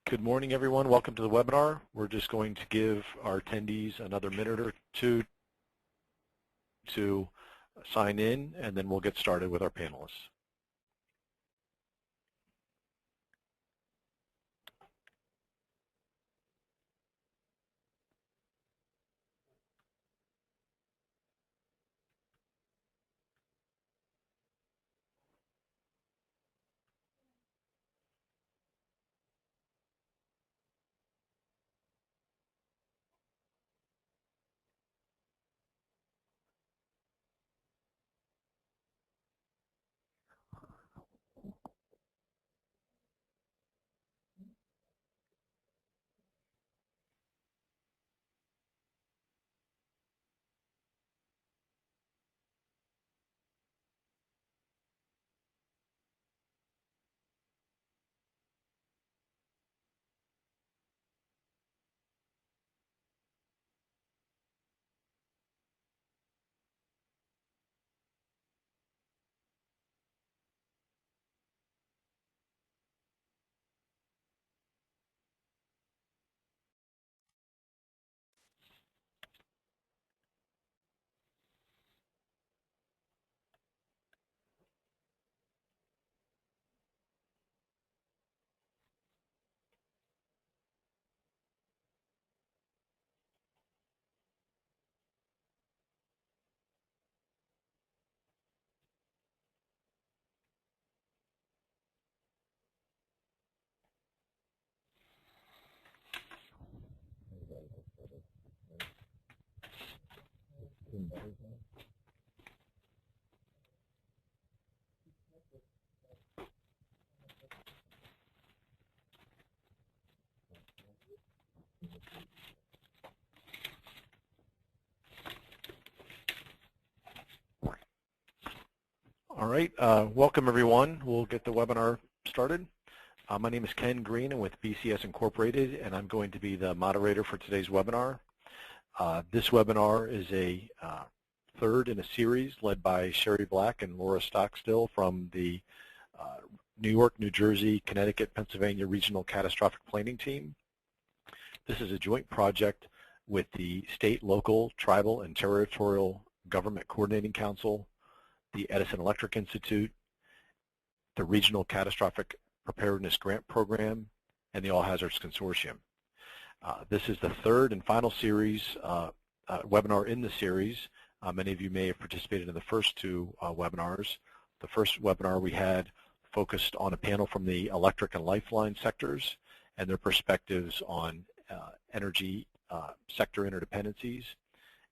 Good morning, everyone. Welcome to the webinar. We're just going to give our attendees another minute or two to sign in, and then we'll get started with our panelists. All right, welcome everyone. We'll get the webinar started. My name is Ken Green. I'm with BCS Incorporated, and I'm going to be the moderator for today's webinar. This webinar is a third in a series led by Sherry Black and Laura Stockstill from the New York, New Jersey, Connecticut, Pennsylvania Regional Catastrophic Planning Team. This is a joint project with the State, Local, Tribal, and Territorial Government Coordinating Council, the Edison Electric Institute, the Regional Catastrophic Preparedness Grant Program, and the All Hazards Consortium. This is the third and final series, webinar in the series. Many of you may have participated in the first two webinars. The first webinar we had focused on a panel from the electric and lifeline sectors and their perspectives on energy sector interdependencies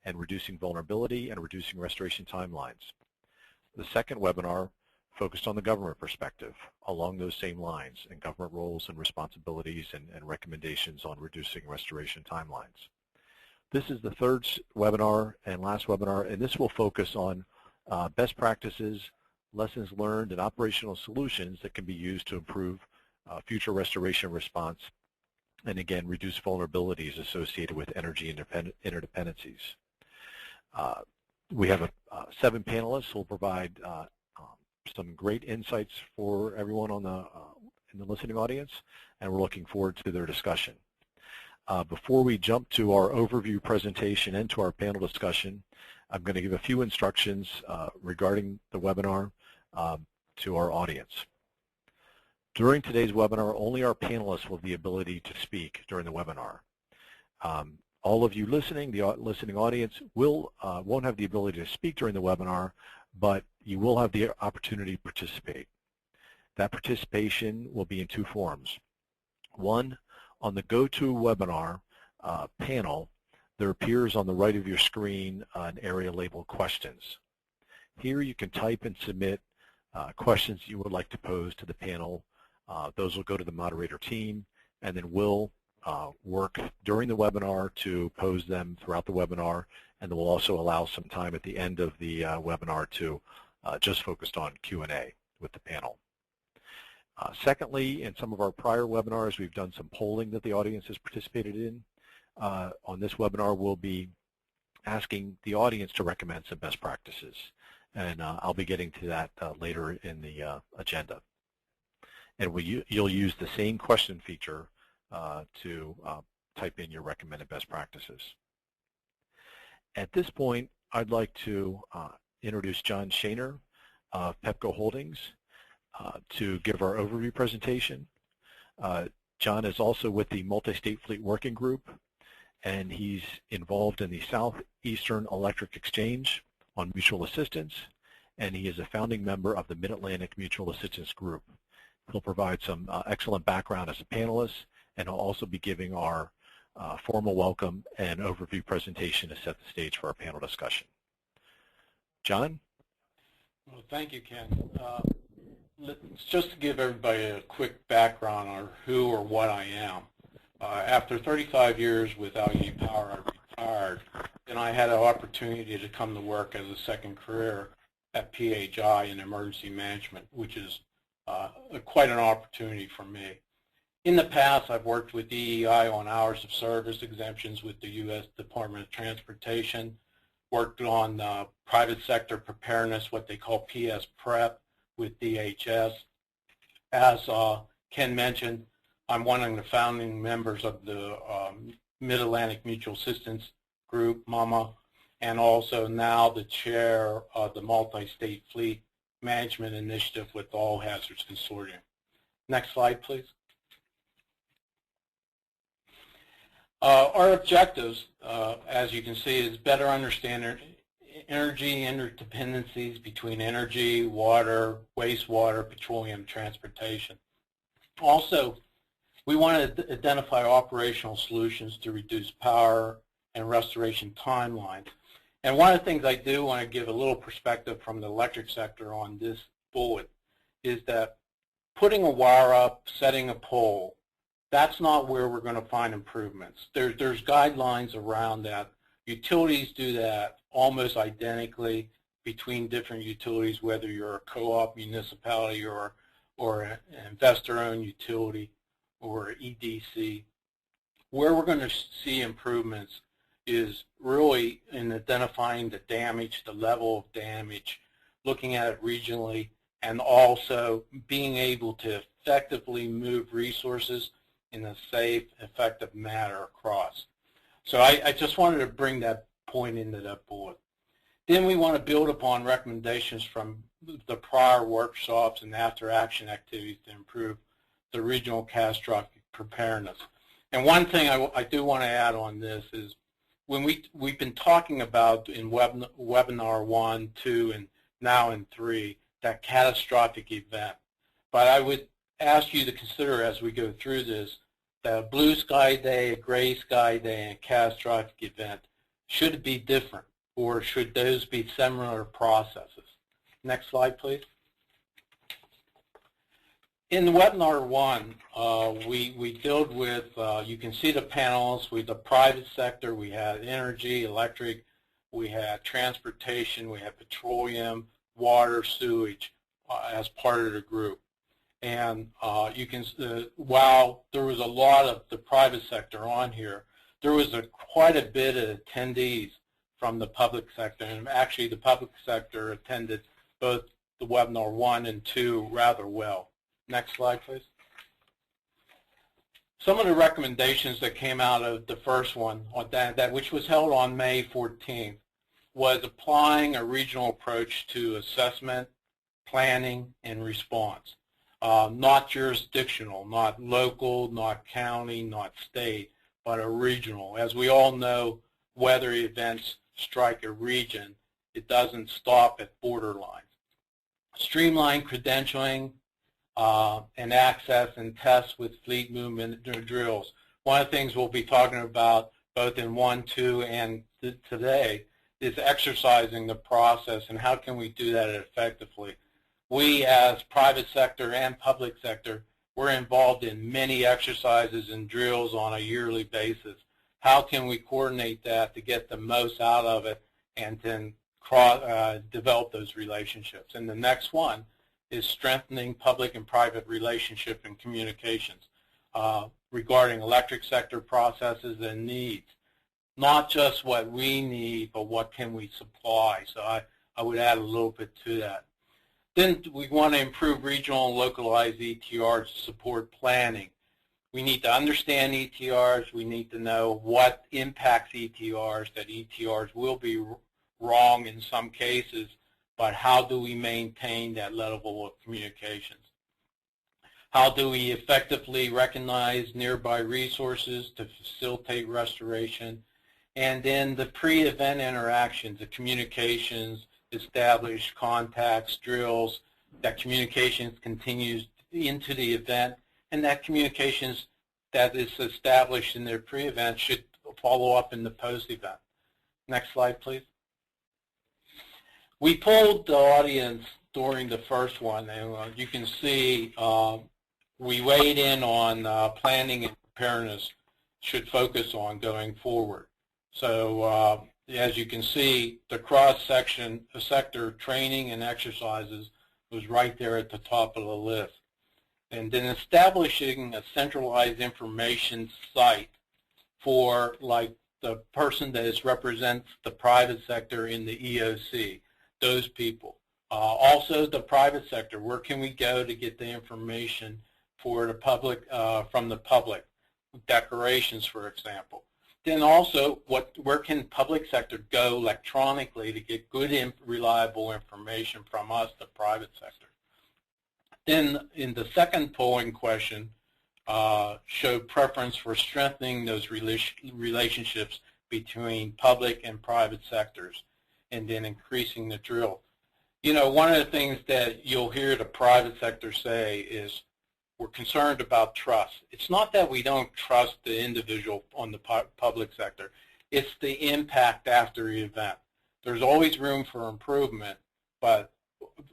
and reducing vulnerability and reducing restoration timelines. The second webinar focused on the government perspective along those same lines and government roles and responsibilities and recommendations on reducing restoration timelines. This is the third webinar and last webinar, and this will focus on best practices, lessons learned, and operational solutions that can be used to improve future restoration response and, again, reduce vulnerabilities associated with energy interdependencies. We have 7 panelists who will provide some great insights for everyone on in the listening audience, and we're looking forward to their discussion. Before we jump to our overview presentation and to our panel discussion, I'm going to give a few instructions regarding the webinar to our audience. During today's webinar, only our panelists will have the ability to speak during the webinar. All of you listening, the listening audience, won't have the ability to speak during the webinar, but you will have the opportunity to participate. That participation will be in 2 forms. One, on the GoToWebinar panel, there appears on the right of your screen an area labeled Questions. Here you can type and submit questions you would like to pose to the panel. Those will go to the moderator team, and then we'll work during the webinar to pose them throughout the webinar, and then we'll also allow some time at the end of the webinar to just focus on Q&A with the panel. Secondly, in some of our prior webinars, we've done some polling that the audience has participated in. On this webinar, we'll be asking the audience to recommend some best practices, and I'll be getting to that later in the agenda. And you'll use the same question feature to type in your recommended best practices. At this point, I'd like to introduce John Shaner of Pepco Holdings to give our overview presentation. John is also with the Multi-State Fleet Working Group, and he's involved in the Southeastern Electric Exchange on mutual assistance, and he is a founding member of the Mid-Atlantic Mutual Assistance Group. He'll provide some excellent background as a panelist, and he'll also be giving our formal welcome and overview presentation to set the stage for our panel discussion. John? Well, thank you, Ken. Just to give everybody a quick background on who or what I am. After 35 years with Allegheny Power, I retired, and I had an opportunity to come to work as a second career at PHI in emergency management, which is quite an opportunity for me. In the past, I've worked with DEI on hours of service exemptions with the U.S. Department of Transportation, worked on private sector preparedness, what they call PS Prep, with DHS. As Ken mentioned, I'm one of the founding members of the Mid-Atlantic Mutual Assistance Group, MAMA, and also now the chair of the Multi-State Fleet Management Initiative with the All Hazards Consortium. Next slide, please. Our objectives, as you can see, is better understand energy interdependencies between energy, water, wastewater, petroleum, transportation. Also, we want to identify operational solutions to reduce power and restoration timelines. And one of the things I do want to give a little perspective from the electric sector on this bullet is that putting a wire up, setting a pole, that's not where we're going to find improvements. There's guidelines around that. Utilities do that almost identically between different utilities, whether you're a co-op, municipality, or an investor-owned utility or EDC. Where we're going to see improvements is really in identifying the damage, the level of damage, looking at it regionally, and also being able to effectively move resources in a safe, effective manner across. So I just wanted to bring that point into that bullet. Then we want to build upon recommendations from the prior workshops and after-action activities to improve the regional catastrophic preparedness. And one thing I do want to add on this is when we've been talking about in webinar 1, 2, and now in 3, that catastrophic event. But I would ask you to consider as we go through this that a blue sky day, a gray sky day, and a catastrophic event should be different, or should those be similar processes? Next slide, please. In webinar 1, we dealt with, you can see the panels with the private sector. We had energy, electric, we had transportation, we had petroleum, water, sewage as part of the group. And you can, while there was a lot of the private sector on here, there was quite a bit of attendees from the public sector. And actually, the public sector attended both the webinar 1 and 2 rather well. Next slide, please. Some of the recommendations that came out of the first one, which was held on May 14th, was applying a regional approach to assessment, planning, and response. Not jurisdictional, not local, not county, not state, but a regional. As we all know, weather events strike a region. It doesn't stop at borderlines. Streamline credentialing and access and tests with fleet movement drills. One of the things we'll be talking about both in 1, 2, and today is exercising the process and how can we do that effectively. We as private sector and public sector, we're involved in many exercises and drills on a yearly basis. How can we coordinate that to get the most out of it and then develop those relationships? And the next one is strengthening public and private relationship and communications regarding electric sector processes and needs. Not just what we need, but what can we supply. So I would add a little bit to that. Then we want to improve regional and localized ETR to support planning. We need to understand ETRs. We need to know what impacts ETRs, that ETRs will be wrong in some cases, but how do we maintain that level of communications? How do we effectively recognize nearby resources to facilitate restoration? And then the pre-event interactions, the communications, establish contacts, drills, that communications continues into the event, and that communications that is established in their pre-event should follow up in the post-event. Next slide, please. We polled the audience during the first one, and you can see we weighed in on planning and preparedness should focus on going forward. So as you can see, the cross-section sector training and exercises was right there at the top of the list. And then establishing a centralized information site for like the person that represents the private sector in the EOC, those people. Also the private sector, where can we go to get the information for the public, from the public, declarations, for example. Then also, where can public sector go electronically to get good, reliable information from us, the private sector? Then in the second polling question, showed preference for strengthening those relationships between public and private sectors, and then increasing the drill. You know, one of the things that you'll hear the private sector say is, we're concerned about trust. It's not that we don't trust the individual on the public sector. It's the impact after the event. There's always room for improvement, but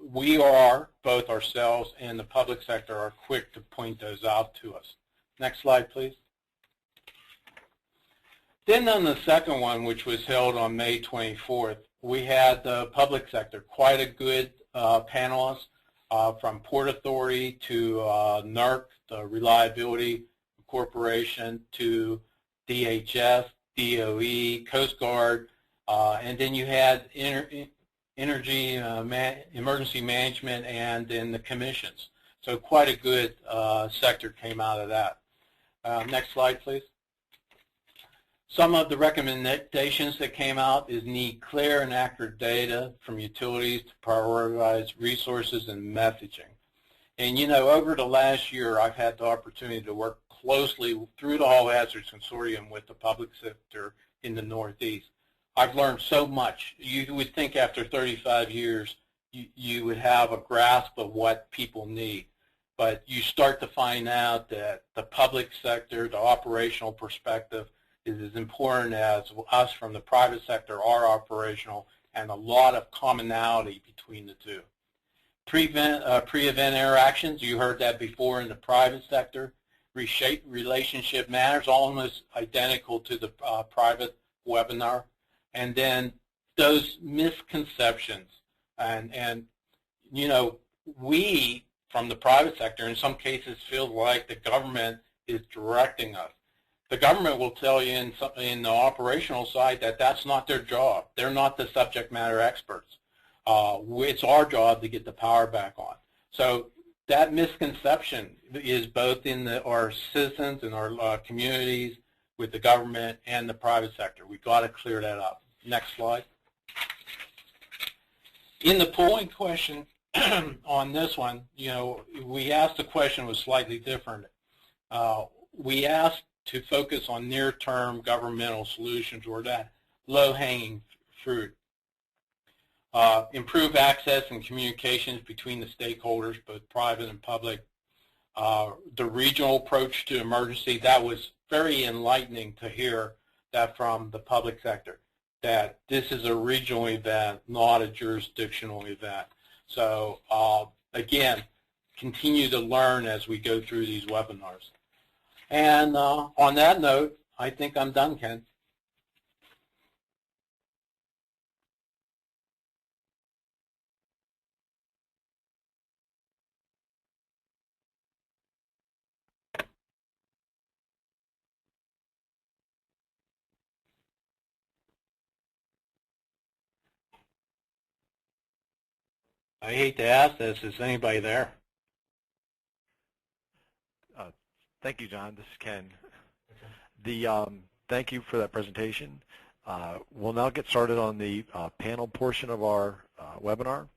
we are, both ourselves and the public sector, are quick to point those out to us. Next slide, please. Then on the second one, which was held on May 24th, we had the public sector, quite a good panelist. From Port Authority to NERC, the Reliability Corporation, to DHS, DOE, Coast Guard, and then you had Energy Emergency Management, and then the commissions. So quite a good sector came out of that. Next slide, please. Some of the recommendations that came out is need clear and accurate data from utilities to prioritize resources and messaging. And you know, over the last year, I've had the opportunity to work closely through the All Hazards Consortium with the public sector in the Northeast. I've learned so much. You would think after 35 years, you would have a grasp of what people need. But you start to find out that the public sector, the operational perspective, is as important as us from the private sector, our operational, and a lot of commonality between the two. Pre-event interactions, you heard that before in the private sector. Reshape relationship matters, almost identical to the private webinar. And then those misconceptions, and you know, we from the private sector in some cases feel like the government is directing us. The government will tell you in the operational side that that's not their job. They're not the subject matter experts. It's our job to get the power back on. So that misconception is both in our citizens and our communities, with the government and the private sector. We've got to clear that up. Next slide. In the polling question on this one, you know, we asked the question was slightly different. We asked to focus on near-term governmental solutions, or that low-hanging fruit. Improve access and communications between the stakeholders, both private and public. The regional approach to emergency, that was very enlightening to hear that from the public sector, that this is a regional event, not a jurisdictional event. So again, continue to learn as we go through these webinars. And on that note, I think I'm done, Ken. I hate to ask this, is anybody there? Thank you, John. This is Ken. Thank you for that presentation. We'll now get started on the panel portion of our webinar.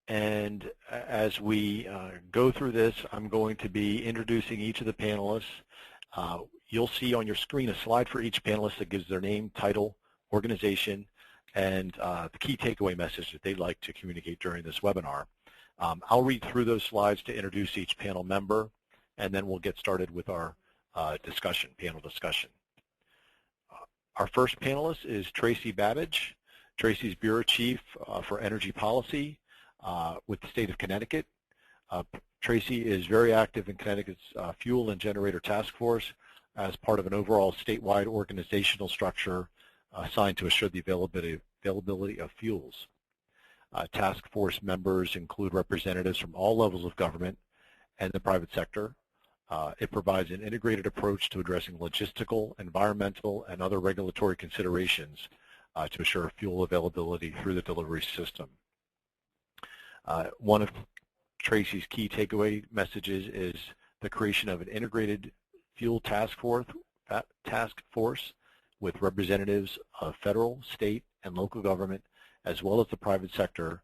And as we go through this, I'm going to be introducing each of the panelists. You'll see on your screen a slide for each panelist that gives their name, title, organization, and the key takeaway message that they'd like to communicate during this webinar. I'll read through those slides to introduce each panel member, and then we'll get started with our panel discussion. Our first panelist is Tracy Babbage. Tracy's Bureau Chief for Energy Policy with the state of Connecticut. Tracy is very active in Connecticut's Fuel and Generator Task Force as part of an overall statewide organizational structure assigned to assure the availability of fuels. Task force members include representatives from all levels of government and the private sector. It provides an integrated approach to addressing logistical, environmental, and other regulatory considerations to assure fuel availability through the delivery system. One of Tracy's key takeaway messages is the creation of an integrated fuel task force with representatives of federal, state, and local government, as well as the private sector,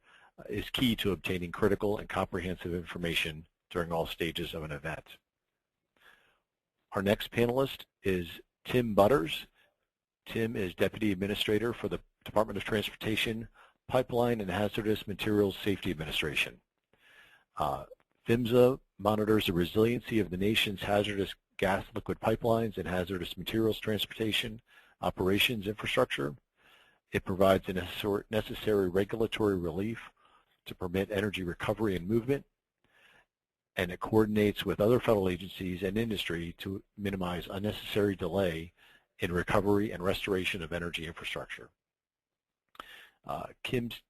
is key to obtaining critical and comprehensive information during all stages of an event. Our next panelist is Tim Butters. Tim is Deputy Administrator for the Department of Transportation, Pipeline and Hazardous Materials Safety Administration. PHMSA monitors the resiliency of the nation's hazardous gas liquid pipelines and hazardous materials transportation operations infrastructure. It provides the necessary regulatory relief to permit energy recovery and movement, and it coordinates with other federal agencies and industry to minimize unnecessary delay in recovery and restoration of energy infrastructure. Tim's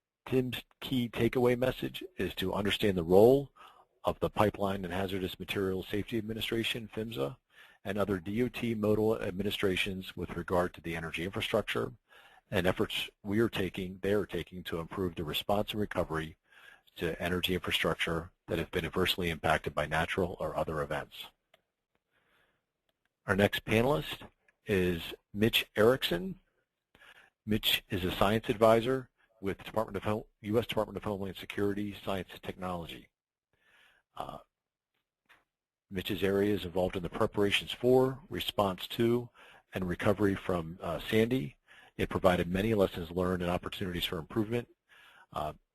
key takeaway message is to understand the role of the Pipeline and Hazardous Materials Safety Administration, PHMSA, and other DOT modal administrations with regard to the energy infrastructure and efforts they are taking to improve the response and recovery to energy infrastructure that have been adversely impacted by natural or other events. Our next panelist is Mitch Erickson. Mitch is a science advisor with U.S. Department of Homeland Security, Science and Technology. Mitch's area is involved in the preparations for, response to, and recovery from Sandy. It provided many lessons learned and opportunities for improvement.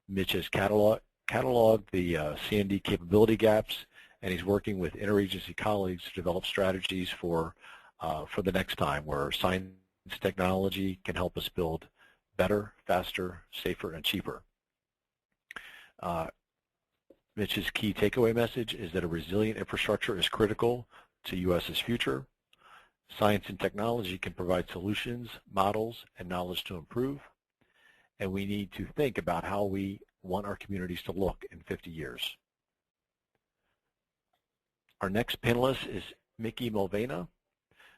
Mitch has cataloged the Sandy capability gaps, and he's working with interagency colleagues to develop strategies for the next time, where science technology can help us build better, faster, safer, and cheaper. Mitch's key takeaway message is that a resilient infrastructure is critical to U.S.'s future. Science and technology can provide solutions, models, and knowledge to improve, and we need to think about how we want our communities to look in 50 years. Our next panelist is Mickey Mulvena.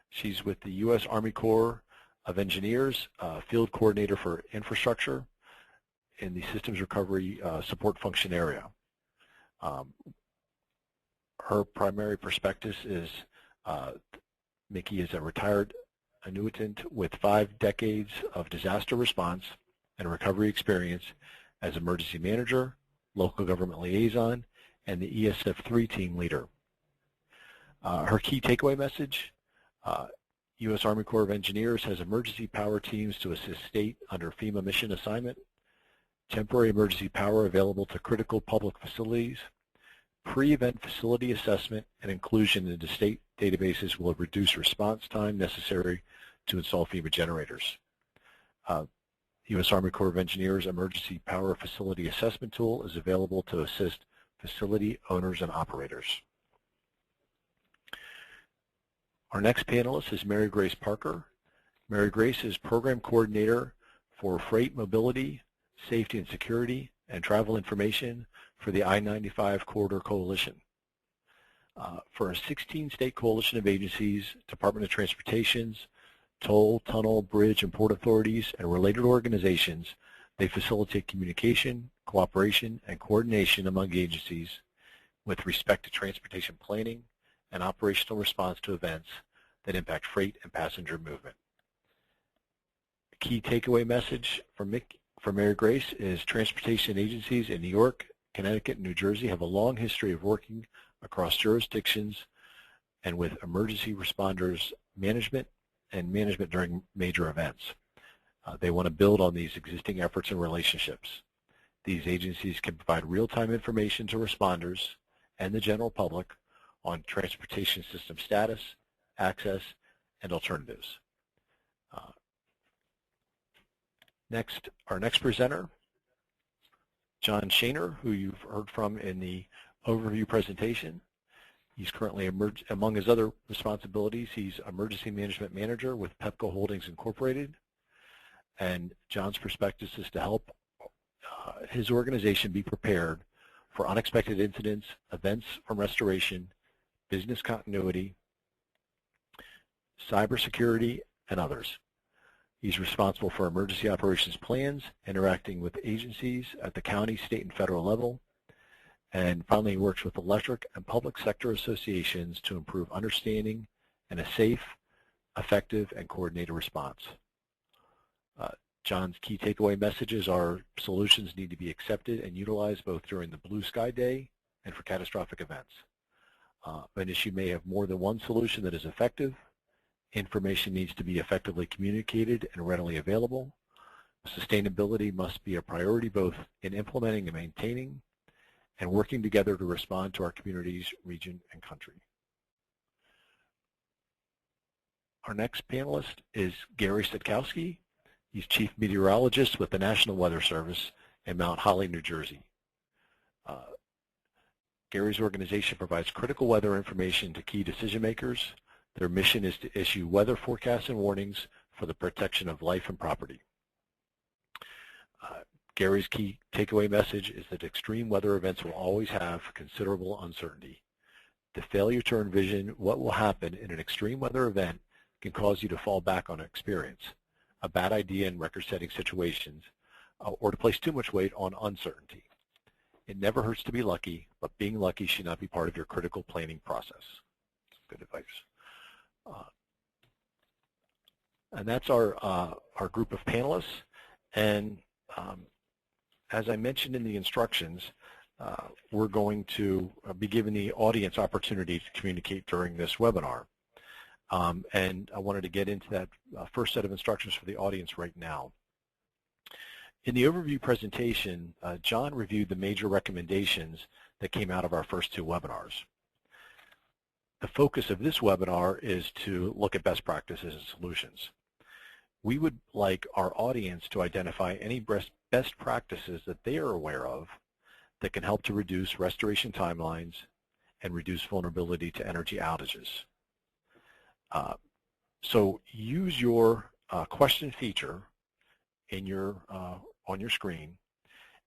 She's with the U.S. Army Corps of Engineers, Field Coordinator for Infrastructure in the Systems Recovery Support Function area. Her primary perspective is Mickey is a retired annuitant with 5 decades of disaster response and recovery experience as emergency manager, local government liaison, and the ESF3 team leader. Her key takeaway message, U.S. Army Corps of Engineers has emergency power teams to assist state under FEMA mission assignment, temporary emergency power available to critical public facilities, pre-event facility assessment and inclusion into state databases will reduce response time necessary to install FEMA generators. U.S. Army Corps of Engineers Emergency Power Facility Assessment Tool is available to assist facility owners and operators. Our next panelist is Mary Grace Parker. Mary Grace is Program Coordinator for Freight Mobility, Safety and Security, and Travel Information for the I-95 Corridor Coalition. For a 16-state coalition of agencies, Department of Transportation's, toll, tunnel, bridge, and port authorities, and related organizations, they facilitate communication, cooperation, and coordination among agencies with respect to transportation planning and operational response to events that impact freight and passenger movement. The key takeaway message from Mary Grace is transportation agencies in New York, Connecticut, and New Jersey have a long history of working across jurisdictions and with emergency responders management and management during major events. They want to build on these existing efforts and relationships. These agencies can provide real-time information to responders and the general public on transportation system status, access, and alternatives. Our next presenter, John Shaner, who you've heard from in the overview presentation. He's currently, among his other responsibilities, he's Emergency Management Manager with Pepco Holdings Incorporated. And John's perspective is to help his organization be prepared for unexpected incidents, events from restoration, business continuity, cybersecurity, and others. He's responsible for emergency operations plans, interacting with agencies at the county, state, and federal level. And finally, he works with electric and public sector associations to improve understanding and a safe, effective, and coordinated response. John's key takeaway messages are solutions need to be accepted and utilized both during the blue sky day and for catastrophic events. An issue may have more than one solution that is effective. Information needs to be effectively communicated and readily available. Sustainability must be a priority both in implementing and maintaining and working together to respond to our communities, region, and country. Our next panelist is Gary Sitkowski. He's Chief Meteorologist with the National Weather Service in Mount Holly, New Jersey. Gary's organization provides critical weather information to key decision makers. Their mission is to issue weather forecasts and warnings for the protection of life and property. Gary's key takeaway message is that extreme weather events will always have considerable uncertainty. The failure to envision what will happen in an extreme weather event can cause you to fall back on experience, a bad idea in record-setting situations, or to place too much weight on uncertainty. It never hurts to be lucky, but being lucky should not be part of your critical planning process. Good advice. And that's our group of panelists. And as I mentioned in the instructions, we're going to be giving the audience opportunity to communicate during this webinar. And I wanted to get into that first set of instructions for the audience right now. In the overview presentation, John reviewed the major recommendations that came out of our first two webinars. The focus of this webinar is to look at best practices and solutions. We would like our audience to identify any best practices that they are aware of that can help to reduce restoration timelines and reduce vulnerability to energy outages. So use your question feature in your on your screen,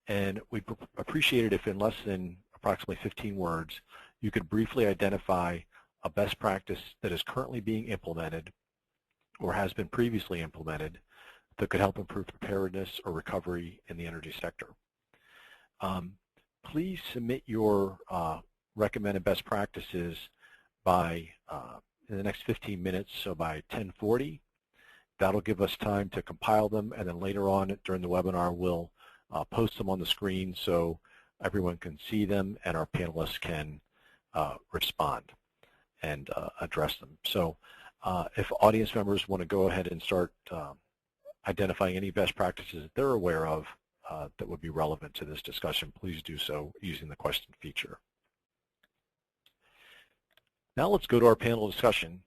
and we'd appreciate it if in less than approximately 15 words you could briefly identify a best practice that is currently being implemented or has been previously implemented that could help improve preparedness or recovery in the energy sector. Please submit your recommended best practices by in the next 15 minutes, so by 10:40. That'll give us time to compile them, and then later on during the webinar we'll post them on the screen so everyone can see them and our panelists can respond and address them. So if audience members want to go ahead and start identifying any best practices that they're aware of that would be relevant to this discussion, please do so using the question feature. Now let's go to our panel discussion.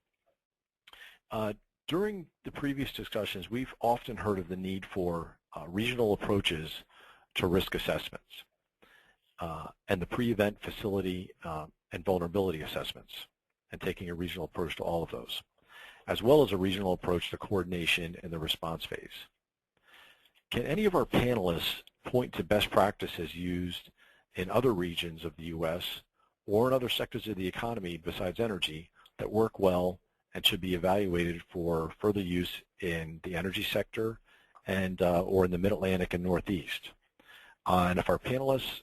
During the previous discussions, we've often heard of the need for regional approaches to risk assessments and the pre-event facility and vulnerability assessments, and taking a regional approach to all of those, as well as a regional approach to coordination in the response phase. Can any of our panelists point to best practices used in other regions of the U.S. or in other sectors of the economy besides energy that work well and should be evaluated for further use in the energy sector and or in the Mid-Atlantic and Northeast? And if our panelists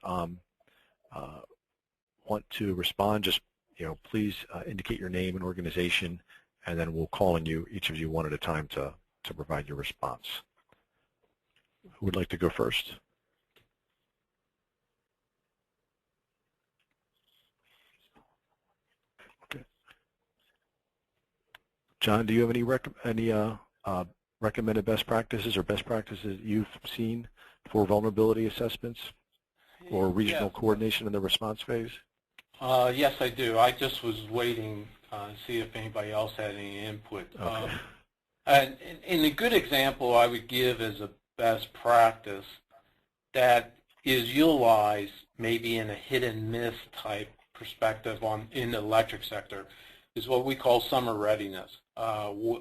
want to respond, just please indicate your name and organization, and then we'll call on you, each of you one at a time, to provide your response. Who would like to go first? Okay. John, do you have any recommended best practices or best practices you've seen for vulnerability assessments or regional coordination in the response phase? Yes, I do. I just was waiting to see if anybody else had any input. Okay. And a good example I would give as a best practice that is utilized maybe in a hit and miss type perspective in the electric sector is what we call summer readiness.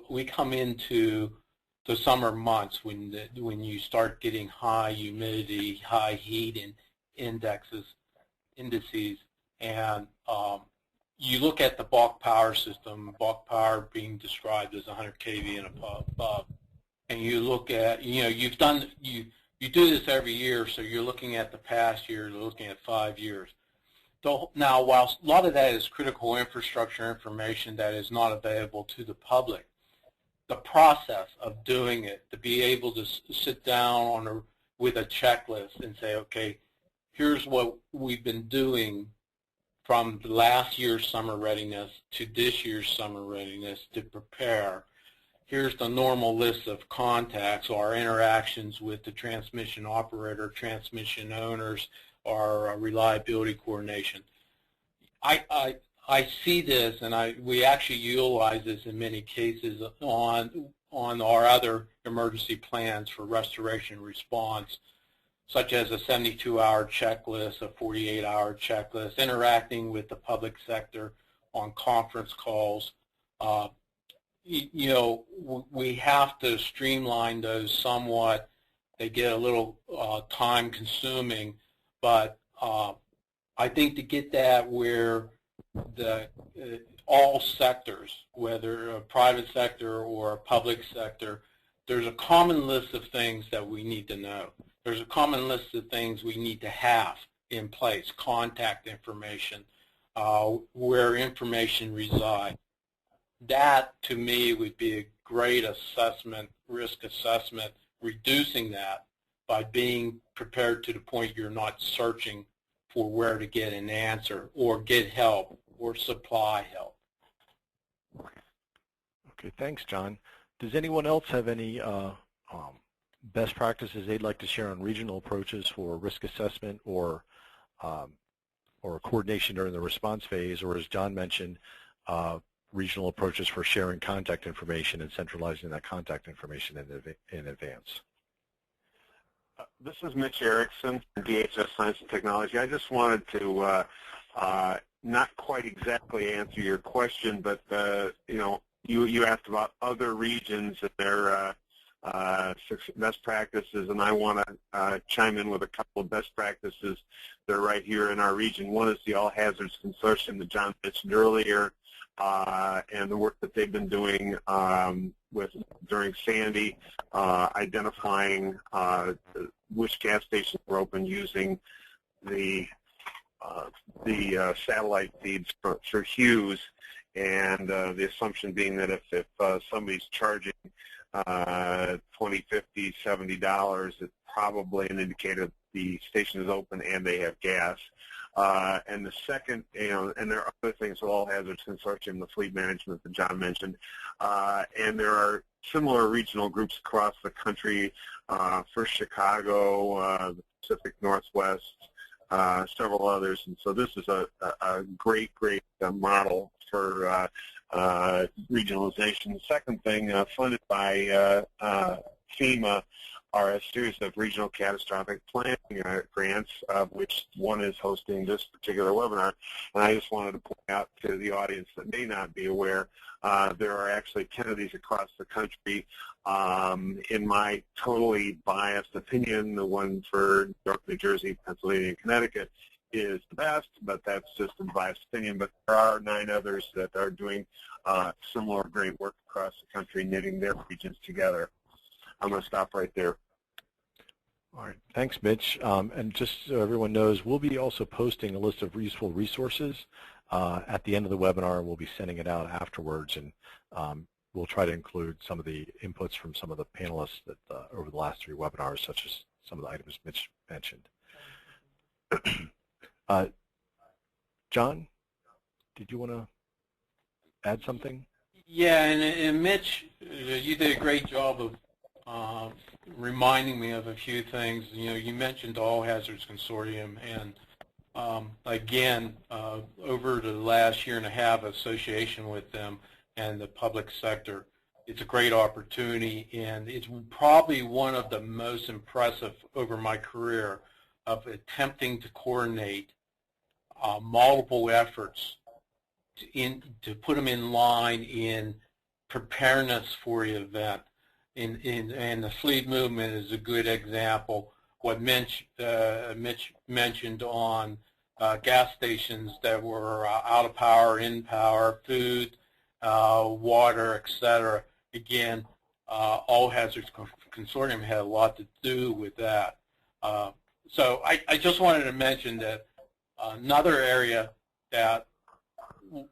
We come into the summer months when you start getting high humidity, high heat indices, and you look at the bulk power system, bulk power being described as 100 kV and above, and you look at, you do this every year, so you're looking at the past year, you're looking at 5 years. So now, while a lot of that is critical infrastructure information that is not available to the public, the process of doing it, to be able to sit down with a checklist and say, okay, here's what we've been doing from last year's summer readiness to this year's summer readiness to prepare. Here's the normal list of contacts or interactions with the transmission operator, transmission owners, or reliability coordination. I see this, and we actually utilize this in many cases on our other emergency plans for restoration response, such as a 72-hour checklist, a 48-hour checklist, interacting with the public sector on conference calls. We have to streamline those somewhat. They get a little time-consuming, but I think to get that where all sectors, whether a private sector or a public sector, there's a common list of things that we need to know. There's a common list of things we need to have in place, contact information, where information resides. That, to me, would be a great assessment, risk assessment, reducing that by being prepared to the point you're not searching for where to get an answer or get help or supply help. Okay, thanks, John. Does anyone else have any best practices they'd like to share on regional approaches for risk assessment or coordination during the response phase, or as John mentioned, regional approaches for sharing contact information and centralizing that contact information in advance? This is Mitch Erickson from DHS Science and Technology. I just wanted to not quite exactly answer your question, but you asked about other regions and their best practices, and I want to chime in with a couple of best practices that are right here in our region. One is the All Hazards Consortium that John mentioned earlier, and the work that they've been doing during Sandy, identifying which gas stations were open using the satellite feeds for Hughes, and the assumption being that if somebody's charging $20, $50, $70, it's probably an indicator the station is open and they have gas. And the second, and there are other things with All Hazards Consortium, the fleet management that John mentioned, and there are similar regional groups across the country for Chicago, the Pacific Northwest, several others, and so this is a great model for regionalization. The second thing, funded by FEMA, are a series of regional catastrophic planning grants, of which one is hosting this particular webinar. And I just wanted to point out to the audience that may not be aware, there are actually 10 of these across the country. In my totally biased opinion, the one for New York, New Jersey, Pennsylvania, and Connecticut is the best, but that's just a biased opinion. But there are 9 others that are doing similar great work across the country, knitting their regions together. I'm going to stop right there. All right, thanks, Mitch. And just so everyone knows, we'll be also posting a list of useful resources at the end of the webinar. We'll be sending it out afterwards, and we'll try to include some of the inputs from some of the panelists that over the last 3 webinars, such as some of the items Mitch mentioned. John, did you want to add something? Yeah, and Mitch, you did a great job of reminding me of a few things. You know, you mentioned All Hazards Consortium, and again, over the last year and a half association with them and the public sector, it's a great opportunity, and it's probably one of the most impressive over my career of attempting to coordinate multiple efforts to put them in line in preparedness for the event. And the sleeve movement is a good example. What Mitch mentioned on gas stations that were out of power, in power, food, water, etc. Again, All Hazards Consortium had a lot to do with that. So I just wanted to mention that another area that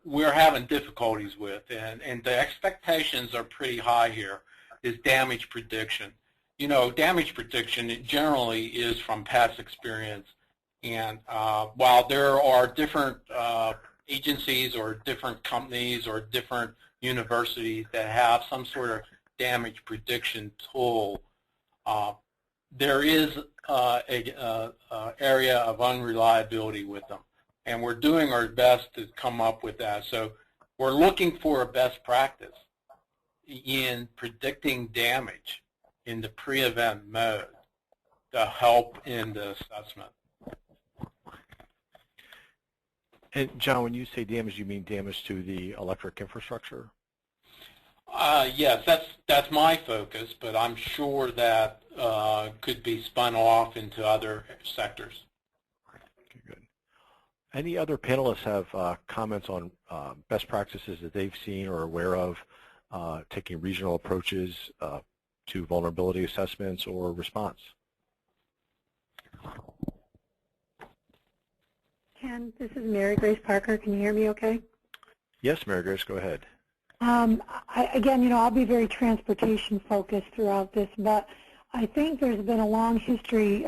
we're having difficulties with, and the expectations are pretty high here, is damage prediction. You know, damage prediction generally is from past experience, and while there are different agencies or different companies or different universities that have some sort of damage prediction tool, there is an area of unreliability with them, and we're doing our best to come up with that. So we're looking for a best practice in predicting damage in the pre-event mode to help in the assessment. And John, when you say damage, you mean damage to the electric infrastructure? Yes, that's my focus, but I'm sure that could be spun off into other sectors. Okay, good. Any other panelists have comments on best practices that they've seen or are aware of taking regional approaches to vulnerability assessments or response? Ken, this is Mary Grace Parker. Can you hear me okay? Yes, Mary Grace, go ahead. Again, you know, I'll be very transportation focused throughout this, but I think there's been a long history,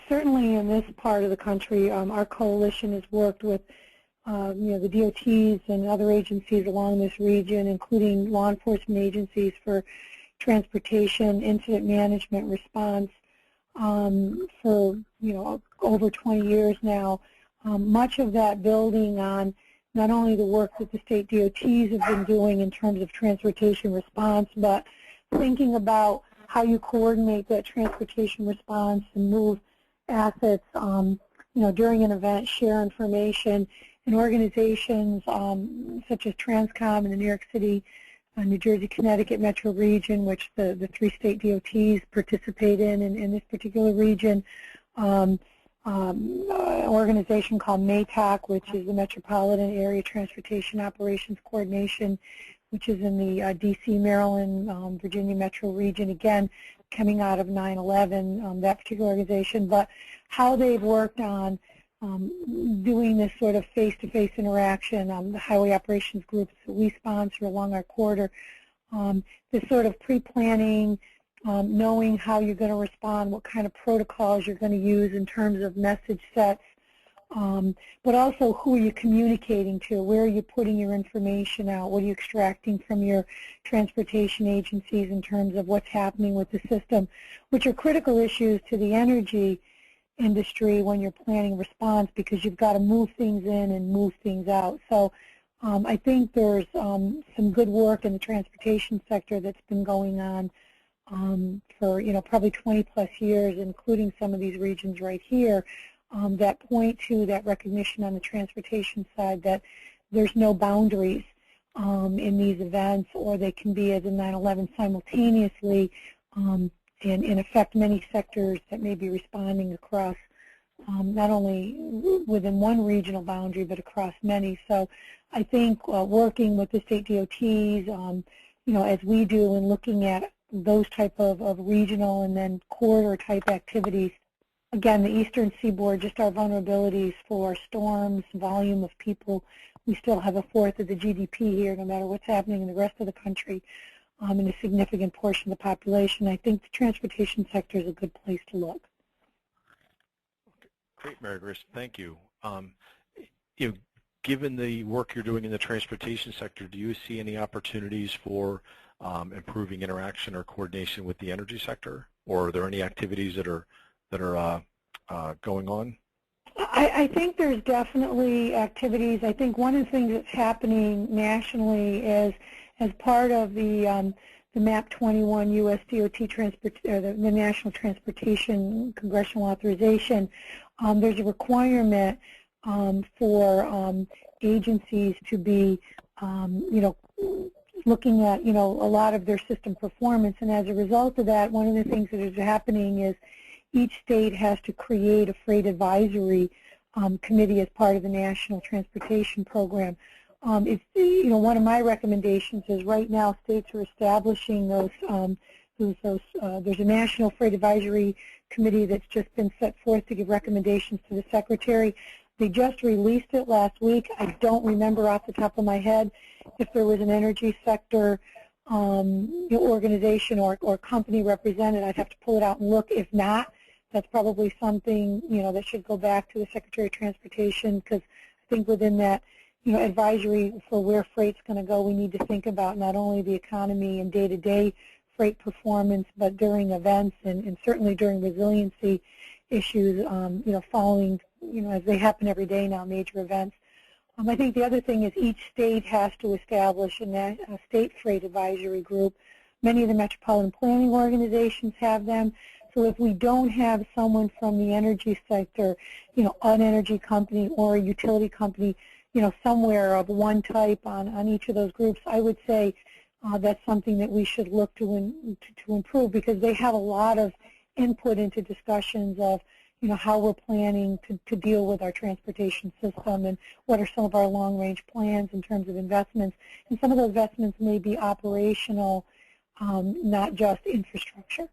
certainly in this part of the country. Our coalition has worked with, you know, the DOTs and other agencies along this region, including law enforcement agencies, for transportation incident management response for, you know, over 20 years now. Much of that building on not only the work that the state DOTs have been doing in terms of transportation response, but thinking about how you coordinate that transportation response and move assets, you know, during an event, share information, and organizations such as Transcom in the New York City, New Jersey, Connecticut metro region, which the 3 state DOTs participate in this particular region. An organization called MATOC, which is the Metropolitan Area Transportation Operations Coordination, which is in the D.C., Maryland, Virginia metro region, again, coming out of 9/11, that particular organization. But how they've worked on doing this sort of face-to-face interaction, the highway operations groups that we sponsor along our corridor, this sort of pre-planning, knowing how you're going to respond, what kind of protocols you're going to use in terms of message sets, but also who are you communicating to, where are you putting your information out, what are you extracting from your transportation agencies in terms of what's happening with the system, which are critical issues to the energy industry when you're planning response, because you've got to move things in and move things out. So I think there's some good work in the transportation sector that's been going on for, you know, probably 20-plus years, including some of these regions right here, that point to that recognition on the transportation side that there's no boundaries in these events, or they can be, as in 9/11, simultaneously and affect many sectors that may be responding across not only within one regional boundary, but across many. So I think working with the state DOTs, you know, as we do, and looking at those type of regional and then corridor type activities. Again, the Eastern Seaboard, just our vulnerabilities for storms, volume of people we still have a fourth of the GDP here, no matter what's happening in the rest of the country, and a significant portion of the population. I think the transportation sector is a good place to look. Great, Mary Grace. Thank you. Given the work you're doing in the transportation sector, do you see any opportunities for improving interaction or coordination with the energy sector, or are there any activities that are going on? I think there's definitely activities. I think one of the things that's happening nationally is, as part of the MAP 21 U.S. DOT the National Transportation Congressional Authorization, there's a requirement for agencies to be, looking at, a lot of their system performance. And as a result of that, one of the things that is happening is each state has to create a freight advisory committee as part of the National Transportation Program. One of my recommendations is right now states are establishing those. There's a National Freight Advisory Committee that's just been set forth to give recommendations to the Secretary. They just released it last week. I don't remember off the top of my head if there was an energy sector organization or company represented. I'd have to pull it out and look. If not, that's probably something that should go back to the Secretary of Transportation, because I think within that advisory for where freight's going to go, we need to think about not only the economy and day-to-day freight performance, but during events and certainly during resiliency issues, following, as they happen every day now, major events. I think the other thing is each state has to establish a state freight advisory group. Many of the metropolitan planning organizations have them. So if we don't have someone from the energy sector, an energy company or a utility company, somewhere of one type on each of those groups, I would say that's something that we should look to improve, because they have a lot of input into discussions of how we're planning to deal with our transportation system and what are some of our long-range plans in terms of investments. And some of those investments may be operational, not just infrastructure.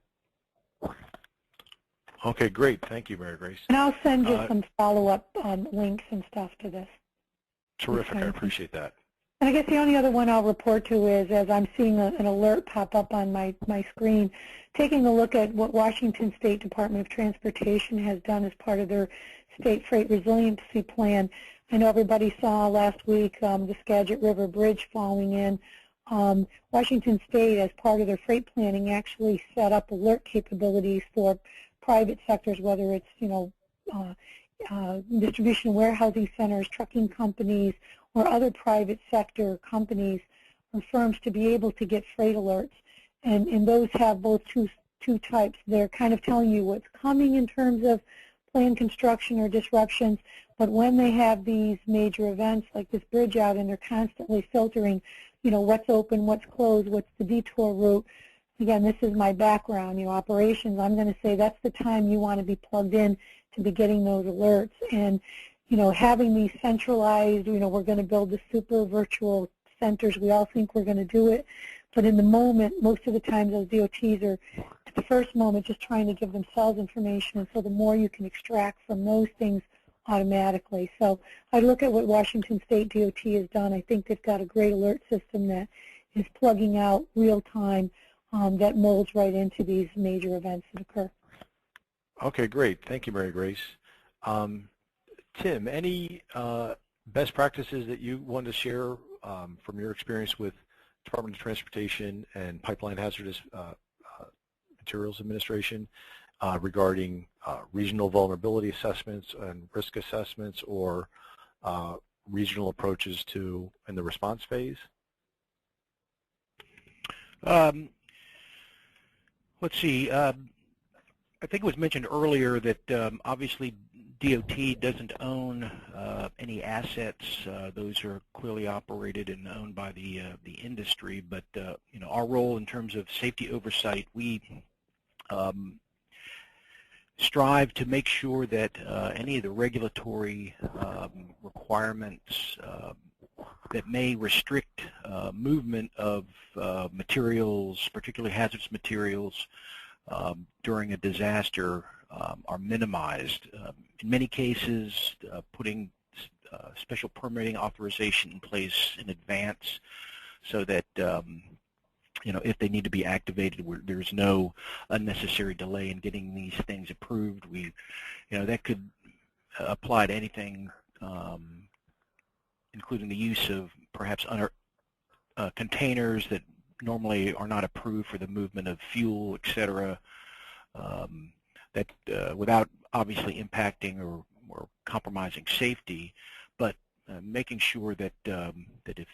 Okay, great. Thank you, Mary Grace. And I'll send you some follow-up links and stuff to this. Terrific. I appreciate that. And I guess the only other one I'll report to is, as I'm seeing an alert pop up on my screen, taking a look at what Washington State Department of Transportation has done as part of their State Freight Resiliency Plan. I know everybody saw last week the Skagit River Bridge falling in. Washington State, as part of their freight planning, actually set up alert capabilities for private sectors, whether it's, distribution warehousing centers, trucking companies, or other private sector companies or firms, to be able to get freight alerts. And those have both two types. They're kind of telling you what's coming in terms of planned construction or disruptions, but when they have these major events like this bridge out, and they're constantly filtering, what's open, what's closed, what's the detour route. Again, this is my background, operations. I'm going to say that's the time you want to be plugged in to be getting those alerts. And having these centralized, we're going to build the super virtual centers. We all think we're going to do it. But in the moment, most of the time, those DOTs are, at the first moment, just trying to give themselves information. And so the more you can extract from those things automatically. So I look at what Washington State DOT has done. I think they've got a great alert system that is plugging out real time, that molds right into these major events that occur. Okay, great. Thank you, Mary Grace. Tim, any best practices that you want to share from your experience with Department of Transportation and Pipeline Hazardous Materials Administration regarding regional vulnerability assessments and risk assessments, or regional approaches in the response phase? Let's see. I think it was mentioned earlier that obviously DOT doesn't own any assets. Those are clearly operated and owned by the industry. But our role in terms of safety oversight, we strive to make sure that any of the regulatory requirements that may restrict movement of materials, particularly hazardous materials, during a disaster are minimized. In many cases, putting special permitting authorization in place in advance so that if they need to be activated, there's no unnecessary delay in getting these things approved. That could apply to anything, including the use of perhaps containers that normally are not approved for the movement of fuel, etc. That without obviously impacting or compromising safety, but making sure that that if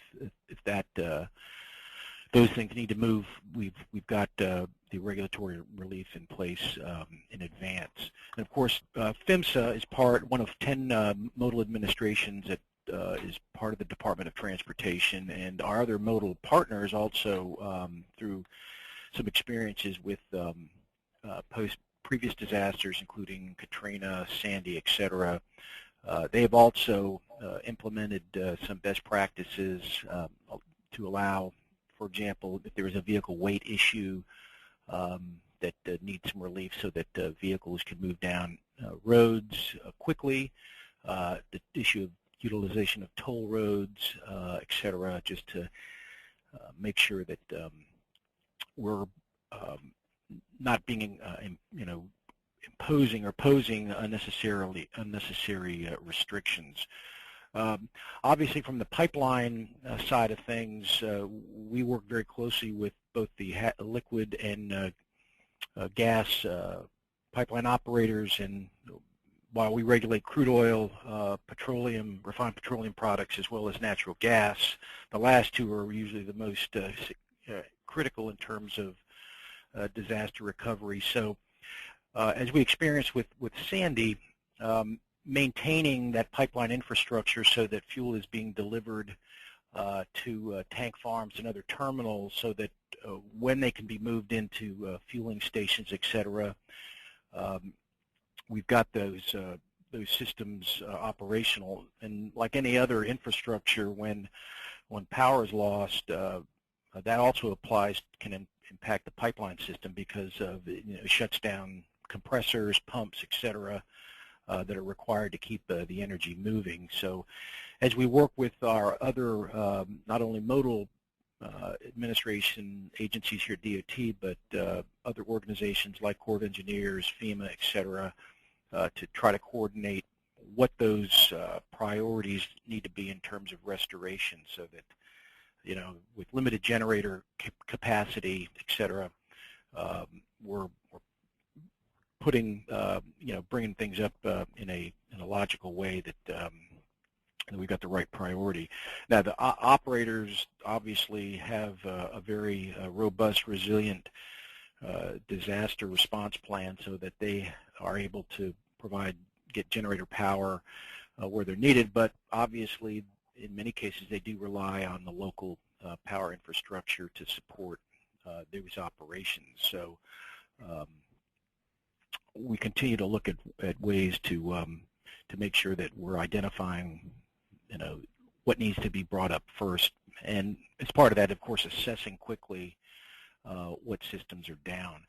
those things need to move, we've got the regulatory relief in place in advance. And of course, PHMSA is one of 10 modal administrations that is part of the Department of Transportation, and our other modal partners also, through some experiences with previous disasters, including Katrina, Sandy, etc. They have also implemented some best practices to allow, for example, if there is a vehicle weight issue that needs some relief so that vehicles can move down roads quickly, the issue of utilization of toll roads, etc., just to make sure that we're not being, imposing or posing unnecessary restrictions. Obviously, from the pipeline side of things, we work very closely with both the liquid and gas pipeline operators, and while we regulate crude oil, petroleum, refined petroleum products, as well as natural gas, the last two are usually the most critical in terms of disaster recovery. So as we experienced with Sandy, maintaining that pipeline infrastructure so that fuel is being delivered to tank farms and other terminals so that when they can be moved into fueling stations, etc., we've got those systems operational. And like any other infrastructure, when power is lost, that also can impact the pipeline system because it shuts down compressors, pumps, etc., that are required to keep the energy moving. So as we work with our other, not only modal administration agencies here at DOT, but other organizations like Corps of Engineers, FEMA, etc., to try to coordinate what those priorities need to be in terms of restoration so that, with limited generator capacity, etc., we're putting, bringing things up in a logical way that we've got the right priority. Now, the operators obviously have a very robust, resilient disaster response plan so that they are able to get generator power where they're needed, but obviously in many cases they do rely on the local power infrastructure to support those operations. So we continue to look at ways to make sure that we're identifying what needs to be brought up first, and as part of that, of course, assessing quickly what systems are down.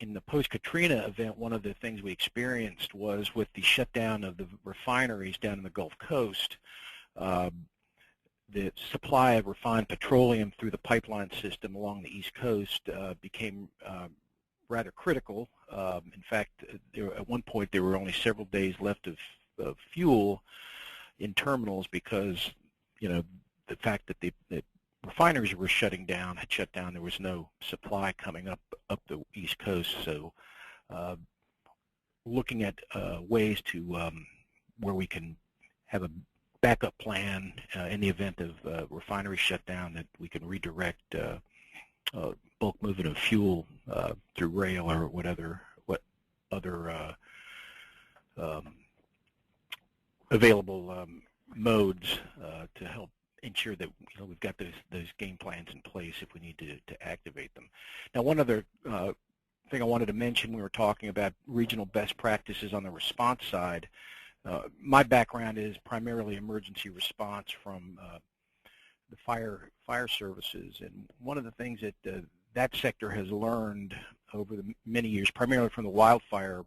In the post-Katrina event, one of the things we experienced was with the shutdown of the refineries down in the Gulf Coast, the supply of refined petroleum through the pipeline system along the East Coast became rather critical. In fact, at one point there were only several days left of fuel in terminals because, the fact that the refineries were shut down, there was no supply coming up the East Coast. So looking at ways to where we can have a backup plan in the event of refinery shutdown, that we can redirect bulk movement of fuel through rail or what other available modes to help ensure that we've got those game plans in place if we need to activate them. Now, one other thing I wanted to mention, we were talking about regional best practices on the response side. My background is primarily emergency response from the fire services, and one of the things that that sector has learned over the many years, primarily from the wildfire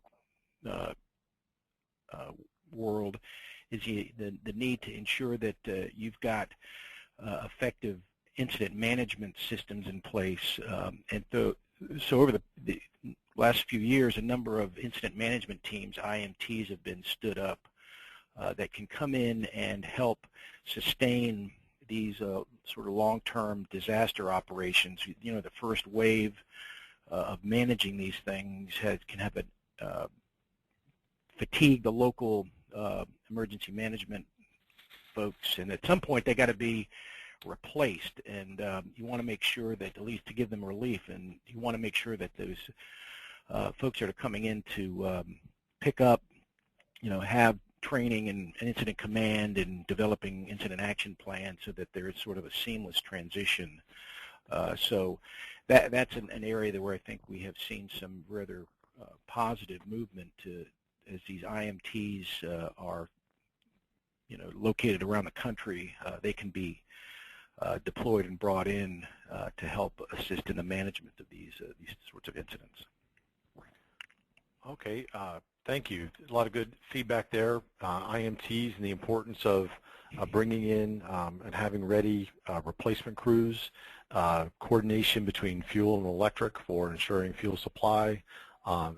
world, is the need to ensure that you've got effective incident management systems in place. So over the last few years, a number of incident management teams, IMTs, have been stood up that can come in and help sustain these sort of long-term disaster operations. You know, the first wave of managing these things can have fatigue the local emergency management folks, and at some point they got to be replaced, and you want to make sure that, at least to give them relief, and you want to make sure that those folks that are coming in to pick up, you know, have training and incident command and developing incident action plans so that there's sort of a seamless transition. So that's an area where I think we have seen some rather positive movement as these IMTs are, you know, located around the country. They can be deployed and brought in to help assist in the management of these sorts of incidents. Okay, thank you. A lot of good feedback there. IMTs and the importance of bringing in and having ready replacement crews, coordination between fuel and electric for ensuring fuel supply,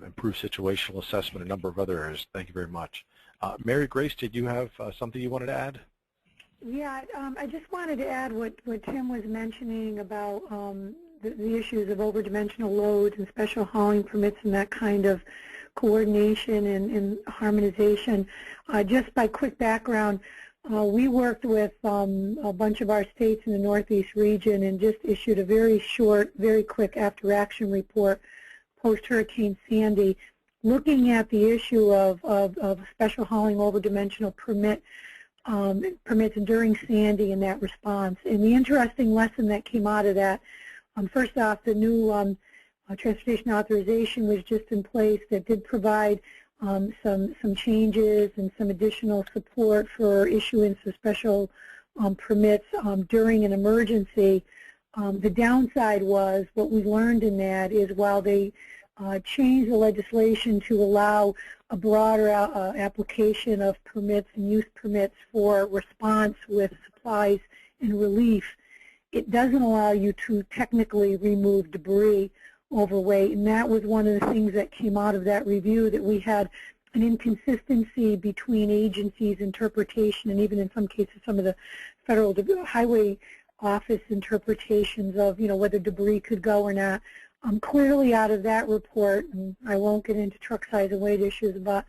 improved situational assessment, a number of other areas. Thank you very much. Mary Grace, did you have something you wanted to add? Yeah, I just wanted to add what Tim was mentioning about the issues of overdimensional loads and special hauling permits and that kind of coordination and harmonization. Just by quick background, we worked with a bunch of our states in the Northeast region and just issued a very short, very quick after-action report post-Hurricane Sandy, looking at the issue of special hauling overdimensional permits during Sandy and that response. And the interesting lesson that came out of that, first off, the new transportation authorization was just in place that did provide some changes and some additional support for issuance of special permits during an emergency. The downside was, what we learned in that is, while they changed the legislation to allow a broader application of permits and use permits for response with supplies and relief, it doesn't allow you to technically remove debris overweight. And that was one of the things that came out of that review, that we had an inconsistency between agencies' interpretation and even in some cases some of the Federal Highway Office interpretations of, you know, whether debris could go or not. Clearly out of that report, and I won't get into truck size and weight issues, but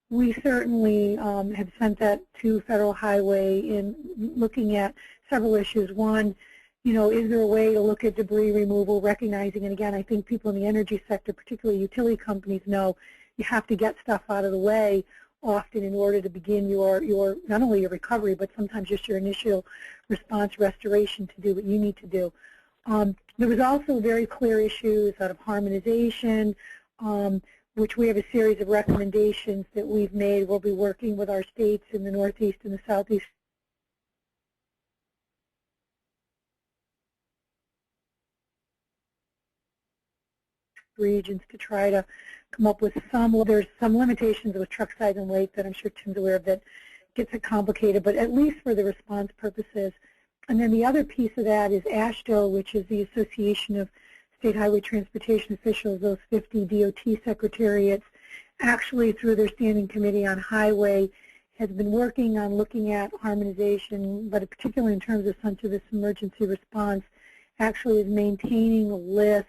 we certainly have sent that to Federal Highway in looking at several issues. One, you know, is there a way to look at debris removal, recognizing, and again, I think people in the energy sector, particularly utility companies, know you have to get stuff out of the way often in order to begin your not only your recovery, but sometimes just your initial response restoration to do what you need to do. There was also very clear issues out of harmonization, which we have a series of recommendations that we've made. We'll be working with our states in the Northeast and the Southeast regions to try to come up with there's some limitations with truck size and weight that I'm sure Tim's aware of that gets it complicated, but at least for the response purposes. And then the other piece of that is AASHTO, which is the Association of State Highway Transportation Officials, those 50 DOT secretariats, actually through their Standing Committee on Highway, has been working on looking at harmonization, but particularly in terms of this emergency response, actually is maintaining a list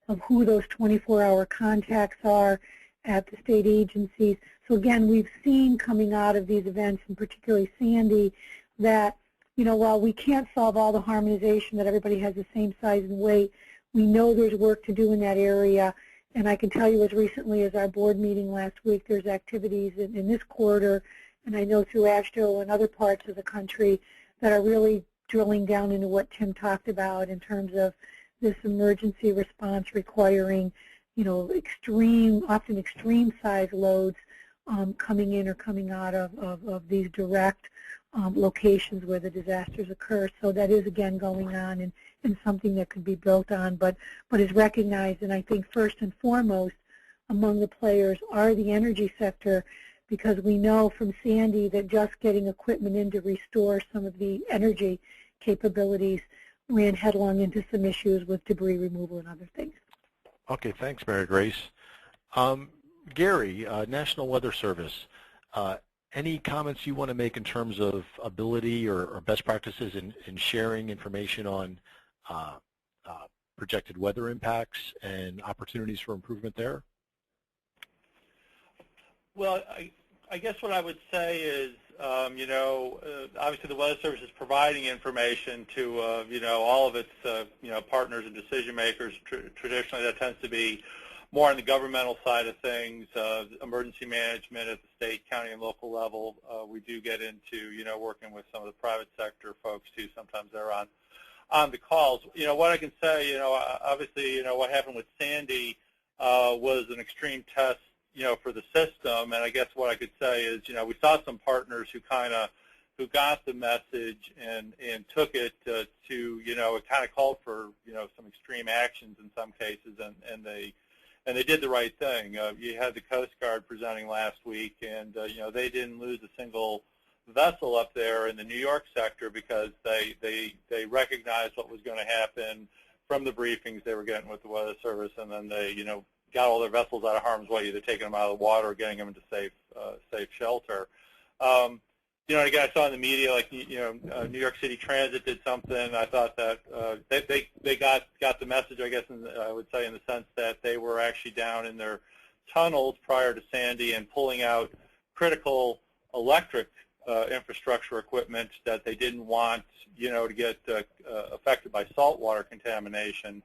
of who those 24-hour contacts are at the state agencies. So again, we've seen coming out of these events, and particularly Sandy, that, you know, while we can't solve all the harmonization, that everybody has the same size and weight, we know there's work to do in that area. And I can tell you, as recently as our board meeting last week, there's activities in this quarter, and I know through AASHTO and other parts of the country, that are really drilling down into what Tim talked about in terms of this emergency response requiring, you know, often extreme size loads coming in or coming out of these direct locations where the disasters occur. So that is, again, going on and something that could be built on, but is recognized. And I think first and foremost among the players are the energy sector, because we know from Sandy that just getting equipment in to restore some of the energy capabilities ran headlong into some issues with debris removal and other things. Okay, thanks, Mary Grace. Gary, National Weather Service, any comments you want to make in terms of ability or best practices in sharing information on projected weather impacts and opportunities for improvement there? Well, I guess what I would say is, obviously the Weather Service is providing information to, all of its, partners and decision makers. Traditionally, that tends to be more on the governmental side of things, emergency management at the state, county, and local level. We do get into, working with some of the private sector folks too. Sometimes they're on the calls. What I can say, obviously, what happened with Sandy was an extreme test, for the system. And I guess what I could say is, we saw some partners who got the message and took it to, it kind of called for, some extreme actions in some cases, and they did the right thing. You had the Coast Guard presenting last week, and they didn't lose a single vessel up there in the New York sector because they recognized what was going to happen from the briefings they were getting with the Weather Service, and then they got all their vessels out of harm's way, either taking them out of the water or getting them into safe shelter. Again, I saw in the media, like, New York City Transit did something. I thought that they got the message, I guess, I would say, in the sense that they were actually down in their tunnels prior to Sandy and pulling out critical electric infrastructure equipment that they didn't want, to get affected by saltwater contamination.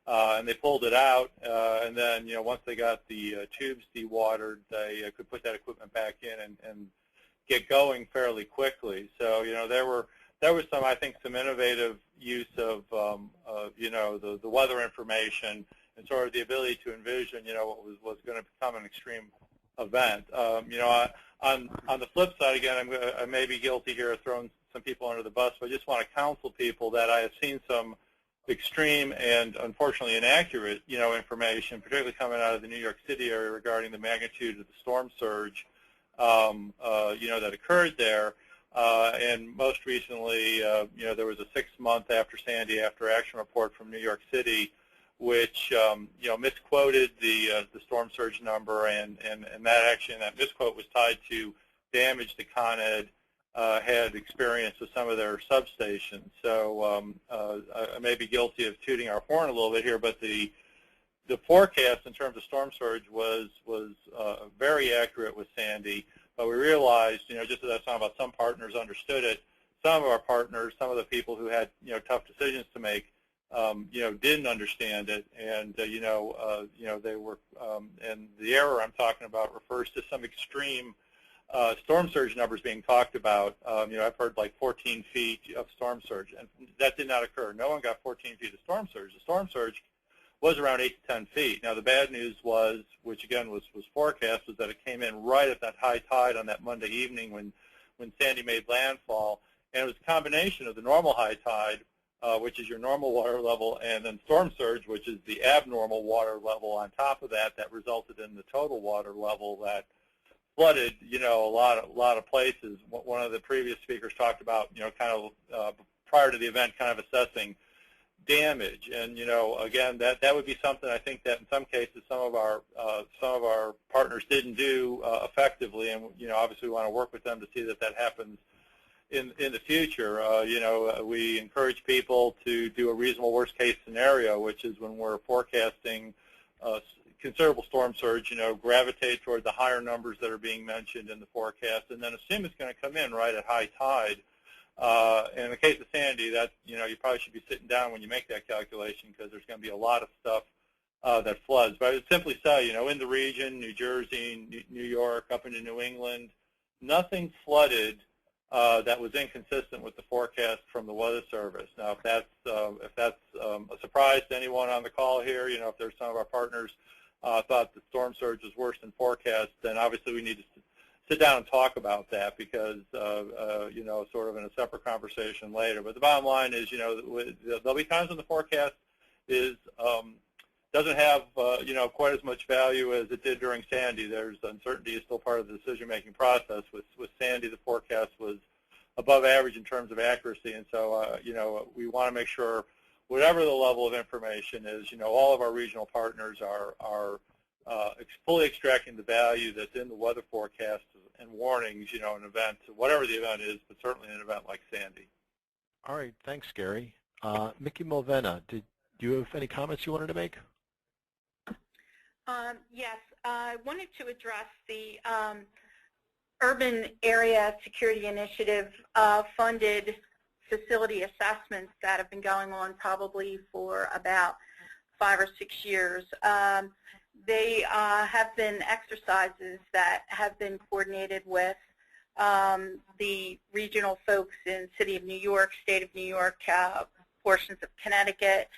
And they pulled it out, and then, once they got the tubes dewatered, they could put that equipment back in and get going fairly quickly. So, there was some, I think, some innovative use of, the weather information and sort of the ability to envision, what was going to become an extreme event. On the flip side, again, I may be guilty here of throwing some people under the bus, but I just want to counsel people that I have seen some extreme and unfortunately inaccurate, information, particularly coming out of the New York City area regarding the magnitude of the storm surge, that occurred there. And most recently, there was a 6-month after Sandy after action report from New York City, which misquoted the storm surge number, and that misquote was tied to damage that Con Ed had experienced with some of their substations. So I may be guilty of tooting our horn a little bit here, but the forecast in terms of storm surge was very accurate with Sandy. But we realized, just as I was talking about, some partners understood it. Some of our partners, some of the people who had tough decisions to make, didn't understand it, and they were, and the error I'm talking about refers to some extreme storm surge numbers being talked about. I've heard like 14 feet of storm surge, and that did not occur. No one got 14 feet of storm surge. The storm surge was around 8 to 10 feet. Now, the bad news was, which again was forecast, was that it came in right at that high tide on that Monday evening when Sandy made landfall, and it was a combination of the normal high tide, which is your normal water level, and then storm surge, which is the abnormal water level on top of that resulted in the total water level that flooded, a lot of places. One of the previous speakers talked about, kind of prior to the event, kind of assessing damage, and again, that would be something I think that in some cases some of our partners didn't do effectively, and obviously we want to work with them to see that happens in the future. We encourage people to do a reasonable worst case scenario, which is when we're forecasting considerable storm surge, gravitate toward the higher numbers that are being mentioned in the forecast, and then assume it's going to come in right at high tide. And in the case of Sandy, that you probably should be sitting down when you make that calculation, because there's going to be a lot of stuff that floods. But I would simply say, in the region, New Jersey, New York, up into New England, nothing flooded that was inconsistent with the forecast from the Weather Service. Now, if that's a surprise to anyone on the call here, if there's some of our partners thought the storm surge was worse than forecast, then obviously we need to sit down and talk about that, because sort of in a separate conversation later. But the bottom line is, there'll be times when the forecast is doesn't have quite as much value as it did during Sandy. There's uncertainty is still part of the decision-making process. With Sandy, the forecast was above average in terms of accuracy, and so we want to make sure whatever the level of information is, all of our regional partners are fully extracting the value that's in the weather forecast and warnings, an event, whatever the event is, but certainly an event like Sandy. All right, thanks, Gary. Mickey Mulvena, do you have any comments you wanted to make? Yes, I wanted to address the Urban Area Security Initiative funded facility assessments that have been going on probably for about 5 or 6 years. They have been exercises that have been coordinated with the regional folks in City of New York, State of New York, portions of Connecticut,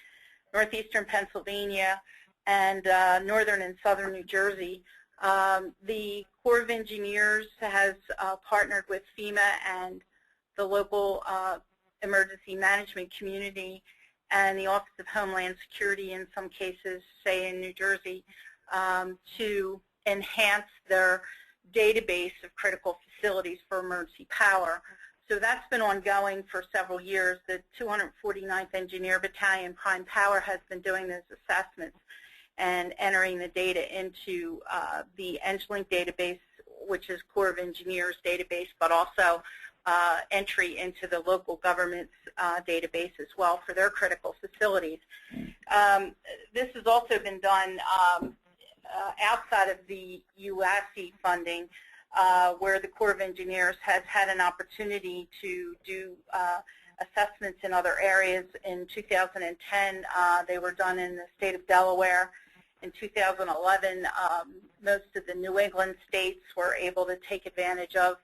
Northeastern Pennsylvania, and Northern and Southern New Jersey. The Corps of Engineers has partnered with FEMA and the local emergency management community and the Office of Homeland Security in some cases, say in New Jersey, to enhance their database of critical facilities for emergency power. So that's been ongoing for several years. The 249th Engineer Battalion Prime Power has been doing those assessments and entering the data into the ENGLink database, which is Corps of Engineers database, but also entry into the local government's database as well for their critical facilities. This has also been done outside of the UASC funding, where the Corps of Engineers has had an opportunity to do assessments in other areas. In 2010, they were done in the state of Delaware. In 2011, most of the New England states were able to take advantage of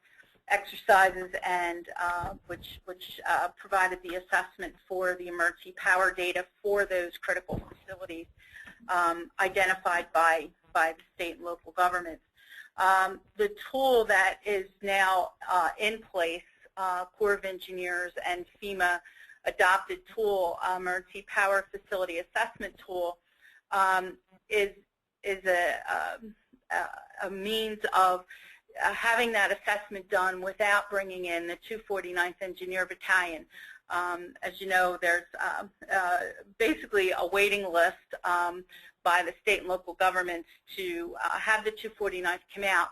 exercises and which provided the assessment for the emergency power data for those critical facilities identified by the state and local governments. The tool that is now in place, Corps of Engineers and FEMA adopted tool, emergency power facility assessment tool, is a means of having that assessment done without bringing in the 249th Engineer Battalion. As you know, there's basically a waiting list by the state and local governments to have the 249th come out.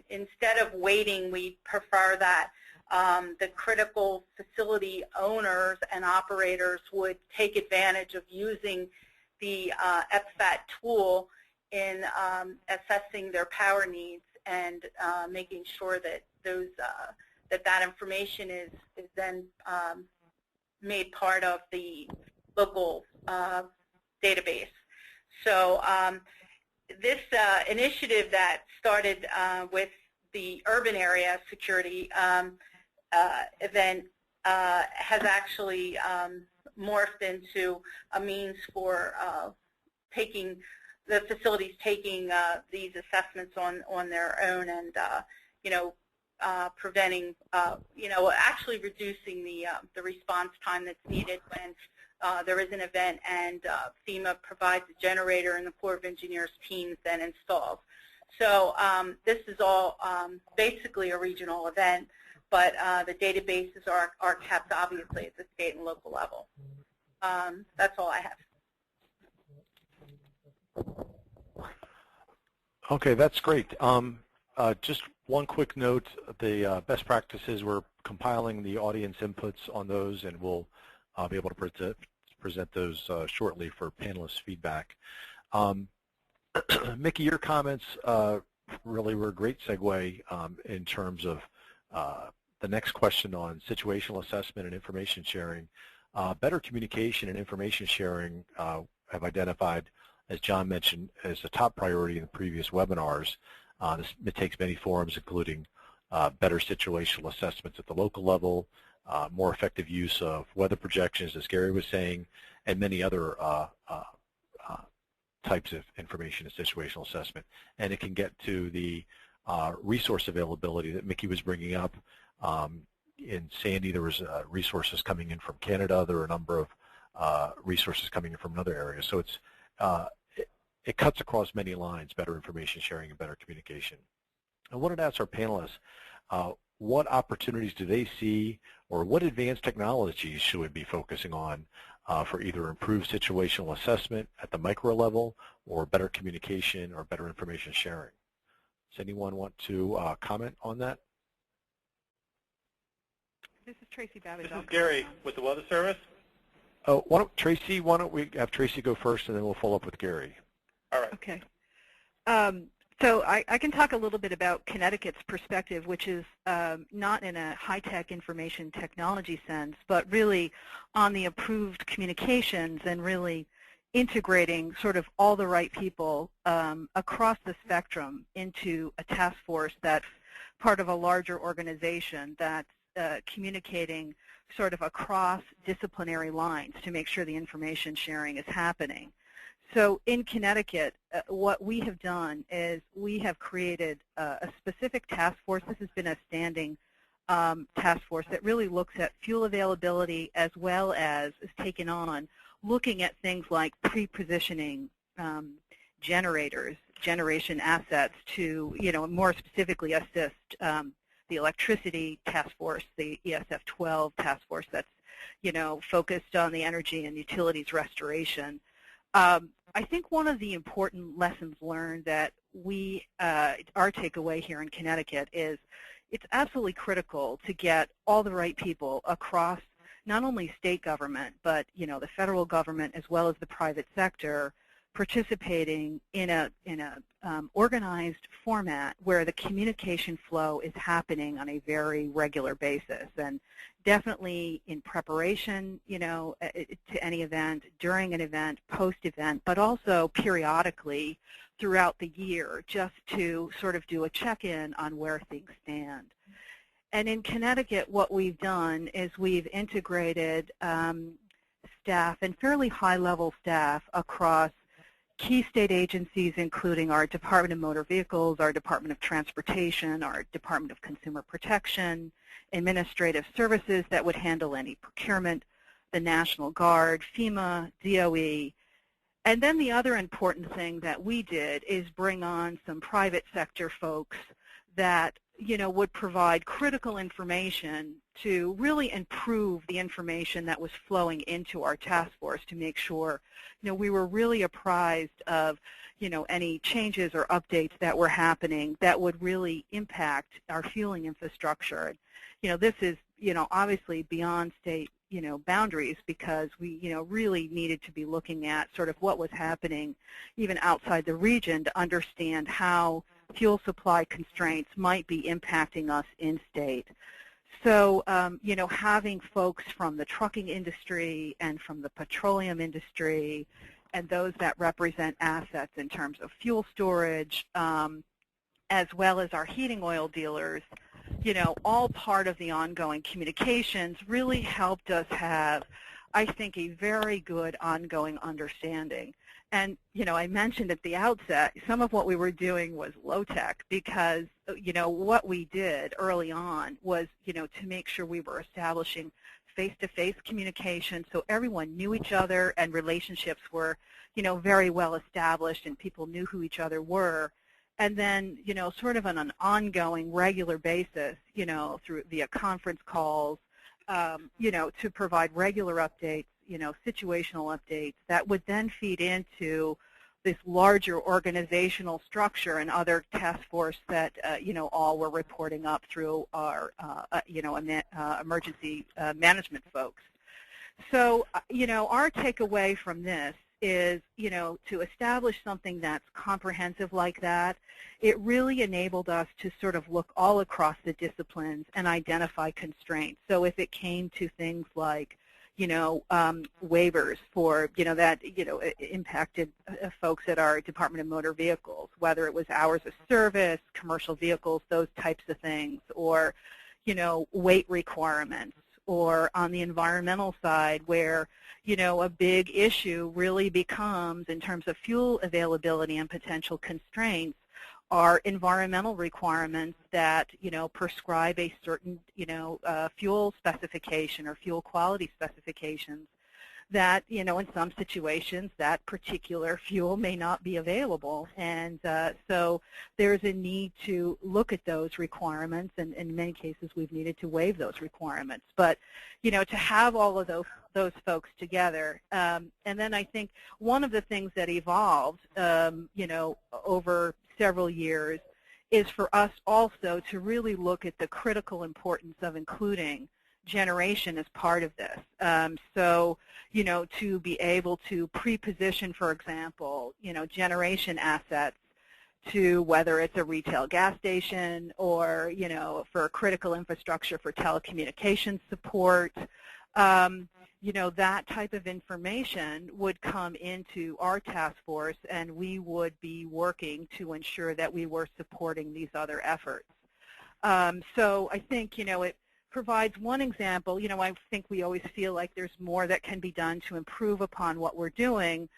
Instead of waiting, we prefer that the critical facility owners and operators would take advantage of using the EPFAT tool in assessing their power needs and making sure that those that information is then made part of the local database. So this initiative that started with the urban area security event has actually morphed into a means for taking the facilities taking these assessments on their own and preventing actually reducing the response time that's needed when there is an event and FEMA provides a generator and the Corps of Engineers teams then installs. So this is all basically a regional event, but the databases are kept obviously at the state and local level. That's all I have. Okay, that's great. Just one quick note, the best practices, we're compiling the audience inputs on those, and we'll be able to present those shortly for panelist feedback. Mickey, your comments really were a great segue in terms of the next question on situational assessment and information sharing. Better communication and information sharing have identified, as John mentioned, as a top priority in the previous webinars. It takes many forms, including better situational assessments at the local level, more effective use of weather projections, as Gary was saying, and many other types of information and situational assessment. And it can get to the resource availability that Mickey was bringing up. In Sandy, there was resources coming in from Canada. There were a number of resources coming in from another area. So it cuts across many lines, better information sharing and better communication. I wanted to ask our panelists, what opportunities do they see, or what advanced technologies should we be focusing on for either improved situational assessment at the micro level, or better communication or better information sharing? Does anyone want to comment on that? This is Tracy Babbage. This is Gary with the Weather Service. Oh, why don't we have Tracy go first, and then we'll follow up with Gary. All right. Okay. So I can talk a little bit about Connecticut's perspective, which is not in a high-tech information technology sense, but really on the improved communications and really integrating sort of all the right people across the spectrum into a task force that's part of a larger organization that's communicating sort of across disciplinary lines to make sure the information sharing is happening. So in Connecticut, what we have done is we have created a specific task force. This has been a standing task force that really looks at fuel availability, as well as is taken on looking at things like pre-positioning generators, generation assets to, more specifically assist the electricity task force, the ESF-12 task force that's, focused on the energy and utilities restoration. I think one of the important lessons learned that our takeaway here in Connecticut is it's absolutely critical to get all the right people across not only state government, but the federal government as well as the private sector participating in a organized format where the communication flow is happening on a very regular basis. And definitely in preparation, to any event, during an event, post-event, but also periodically throughout the year, just to sort of do a check-in on where things stand. And in Connecticut, what we've done is we've integrated staff and fairly high-level staff across key state agencies, including our Department of Motor Vehicles, our Department of Transportation, our Department of Consumer Protection, administrative services that would handle any procurement, the National Guard, FEMA, DOE. And then the other important thing that we did is bring on some private sector folks that would provide critical information to really improve the information that was flowing into our task force to make sure, we were really apprised of, any changes or updates that were happening that would really impact our fueling infrastructure. This is, obviously beyond state, boundaries, because we, really needed to be looking at sort of what was happening even outside the region to understand how fuel supply constraints might be impacting us in state. So, having folks from the trucking industry and from the petroleum industry and those that represent assets in terms of fuel storage, as well as our heating oil dealers, all part of the ongoing communications really helped us have, I think, a very good ongoing understanding. And, I mentioned at the outset, some of what we were doing was low-tech because, what we did early on was, to make sure we were establishing face-to-face communication so everyone knew each other and relationships were, very well established and people knew who each other were. And then, sort of on an ongoing, regular basis, through via conference calls, to provide regular updates, situational updates that would then feed into this larger organizational structure and other task force that, all were reporting up through our, emergency management folks. So, our takeaway from this is, to establish something that's comprehensive like that, it really enabled us to sort of look all across the disciplines and identify constraints. So if it came to things like, waivers for, that, impacted folks at our Department of Motor Vehicles, whether it was hours of service, commercial vehicles, those types of things, or, weight requirements, or on the environmental side where, a big issue really becomes, in terms of fuel availability and potential constraints, are environmental requirements that, prescribe a certain, fuel specification or fuel quality specifications that, in some situations, that particular fuel may not be available. And so there's a need to look at those requirements, and in many cases we've needed to waive those requirements. But, to have all of those folks together. And then I think one of the things that evolved, over several years is for us also to really look at the critical importance of including generation as part of this. So, to be able to pre-position, for example, generation assets to whether it's a retail gas station or, for critical infrastructure for telecommunications support, that type of information would come into our task force, and we would be working to ensure that we were supporting these other efforts. So I think, it provides one example. I think we always feel like there's more that can be done to improve upon what we're doing,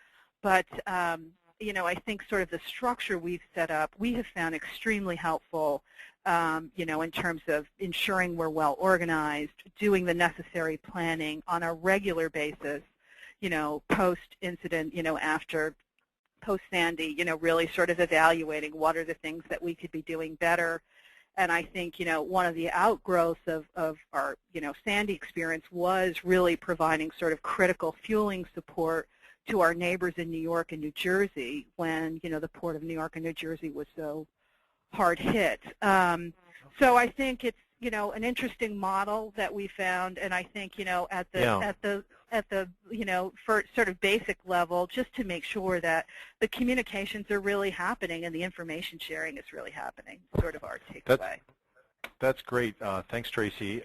but I think sort of the structure we've set up, we have found extremely helpful, in terms of ensuring we're well organized, doing the necessary planning on a regular basis, post-incident, after post-Sandy, really sort of evaluating what are the things that we could be doing better. And I think, one of the outgrowths of our, Sandy experience was really providing sort of critical fueling support to our neighbors in New York and New Jersey when, the Port of New York and New Jersey was so hard hit. So I think it's, an interesting model that we found, and I think, at the for sort of basic level, just to make sure that the communications are really happening and the information sharing is really happening, sort of our takeaway. That's great. Thanks, Tracy.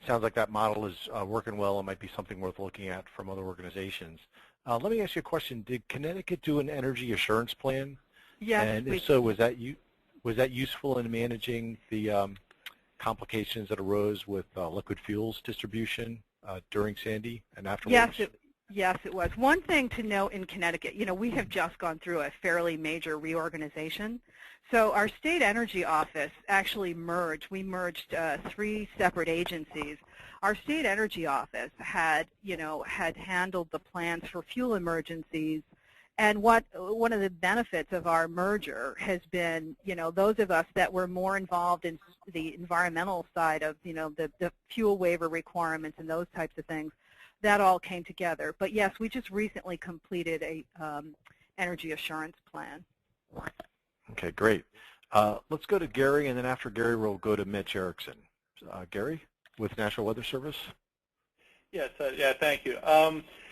Sounds like that model is working well and might be something worth looking at from other organizations. Let me ask you a question. Did Connecticut do an energy assurance plan? Yes. And if so, was that useful in managing the complications that arose with liquid fuels distribution during Sandy and afterwards? Yes, it was. One thing to note in Connecticut, we have just gone through a fairly major reorganization. So our state energy office actually merged. We merged 3 separate agencies. Our state energy office had handled the plans for fuel emergencies. And one of the benefits of our merger has been, those of us that were more involved in the environmental side of, the fuel waiver requirements and those types of things, that all came together. But yes, we just recently completed a energy assurance plan. Okay, great. Let's go to Gary, and then after Gary, we'll go to Mitch Erickson. Gary, with National Weather Service. Yes, thank you.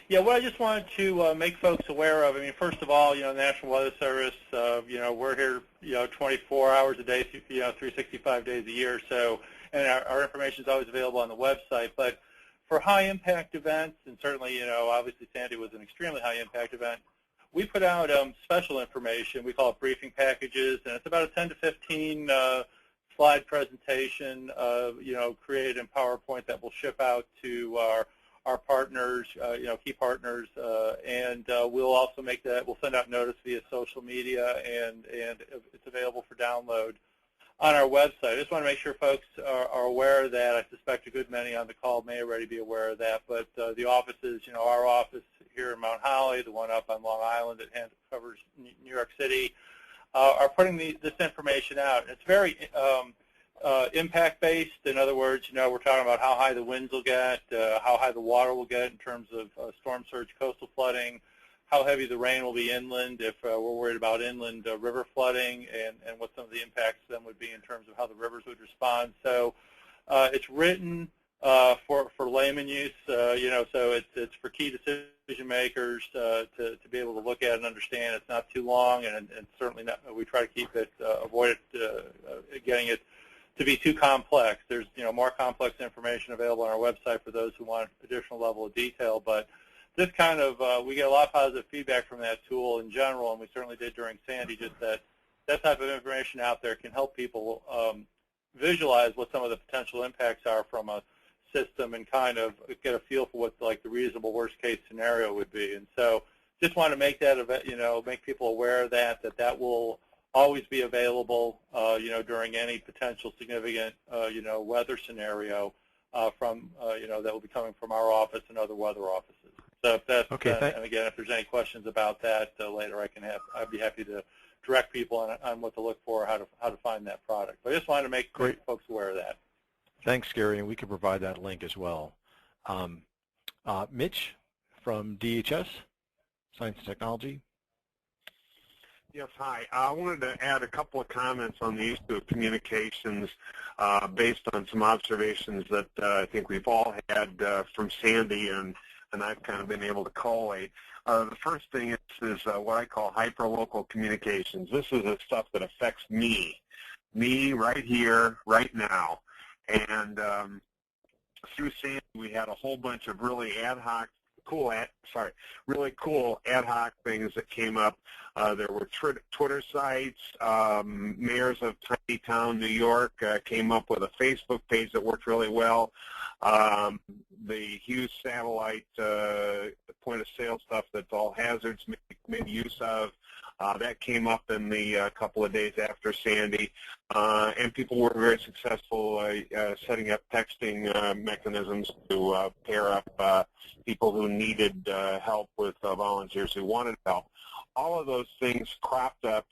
What I just wanted to make folks aware of, first of all, National Weather Service, we're here, 24 hours a day, 365 days a year. So, and our information is always available on the website. But for high-impact events, and certainly, obviously Sandy was an extremely high-impact event, we put out special information. We call it briefing packages, and it's about a 10 to 15 slide presentation, created in PowerPoint that we'll ship out to our partners, key partners, and we'll also make that. We'll send out notice via social media, and it's available for download on our website. I just want to make sure folks are aware of that. I suspect a good many on the call may already be aware of that, but the offices, our office here in Mount Holly, the one up on Long Island that covers New York City, are putting this information out. It's very impact-based. In other words, we're talking about how high the winds will get, how high the water will get in terms of storm surge, coastal flooding, how heavy the rain will be inland if we're worried about inland river flooding, and what some of the impacts then would be in terms of how the rivers would respond. So it's written for layman use, so it's for key decision makers to be able to look at and understand. It's not too long, and certainly not. We try to keep it, avoid it, getting it to be too complex. There's more complex information available on our website for those who want additional level of detail, but this kind of, we get a lot of positive feedback from that tool in general, and we certainly did during Sandy, just that type of information out there can help people visualize what some of the potential impacts are from a system and kind of get a feel for what the reasonable worst case scenario would be. And so just want to make that, make people aware of that will always be available, during any potential significant, weather scenario from, that will be coming from our office and other weather offices. So if that's, Okay, and again, if there's any questions about that later, I'd be happy to direct people on what to look for, how to find that product. But I just wanted to make folks aware of that. thanks, Gary, and we can provide that link as well. Mitch from DHS, Science and Technology. Yes, hi. I wanted to add a couple of comments on the issue of communications based on some observations that I think we've all had from Sandy, and I've kind of been able to collate. The first thing is what I call hyperlocal communications. This is the stuff that affects me right here, right now. And through Sandy, we had a whole bunch of really really cool ad hoc things that came up. There were Twitter sites. Mayors of Tiny Town, New York came up with a Facebook page that worked really well. The Hughes satellite point-of-sale stuff that all hazards made use of, that came up in the couple of days after Sandy. And people were very successful setting up texting mechanisms to pair up people who needed help with volunteers who wanted help. All of those things cropped up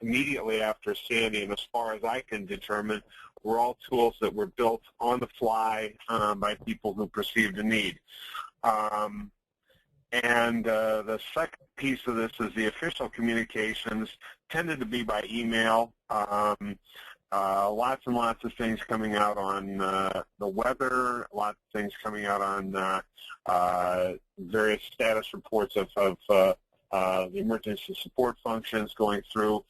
immediately after Sandy, and as far as I can determine, were all tools that were built on the fly by people who perceived a need. And the second piece of this is the official communications tended to be by email. Lots and lots of things coming out on the weather, lots of things coming out on various status reports of the emergency support functions going through.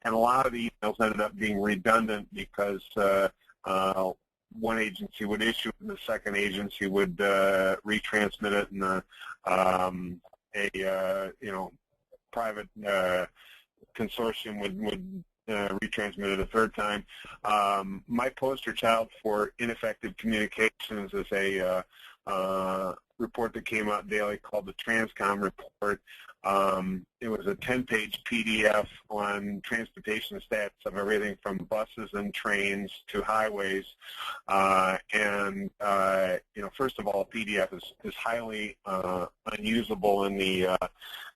And a lot of the emails ended up being redundant because one agency would issue it and the second agency would retransmit it, and a private consortium would retransmit it a third time. My poster child for ineffective communications is a report that came out daily called the Transcom Report. It was a 10-page PDF on transportation stats of everything from buses and trains to highways. First of all, a PDF is highly unusable in the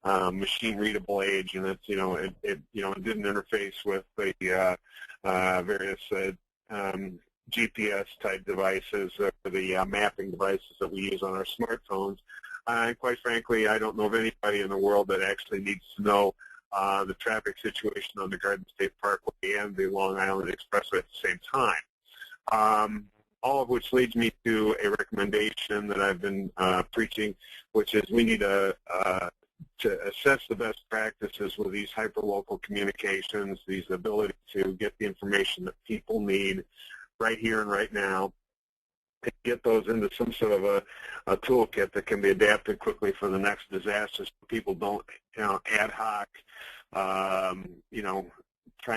machine-readable age, and it didn't interface with the various GPS-type devices, or the mapping devices that we use on our smartphones. And quite frankly, I don't know of anybody in the world that actually needs to know the traffic situation on the Garden State Parkway and the Long Island Expressway at the same time. All of which leads me to a recommendation that I've been preaching, which is we need to assess the best practices with these hyperlocal communications, these ability to get the information that people need right here and right now, and get those into some sort of a toolkit that can be adapted quickly for the next disaster, so people don't, ad hoc, try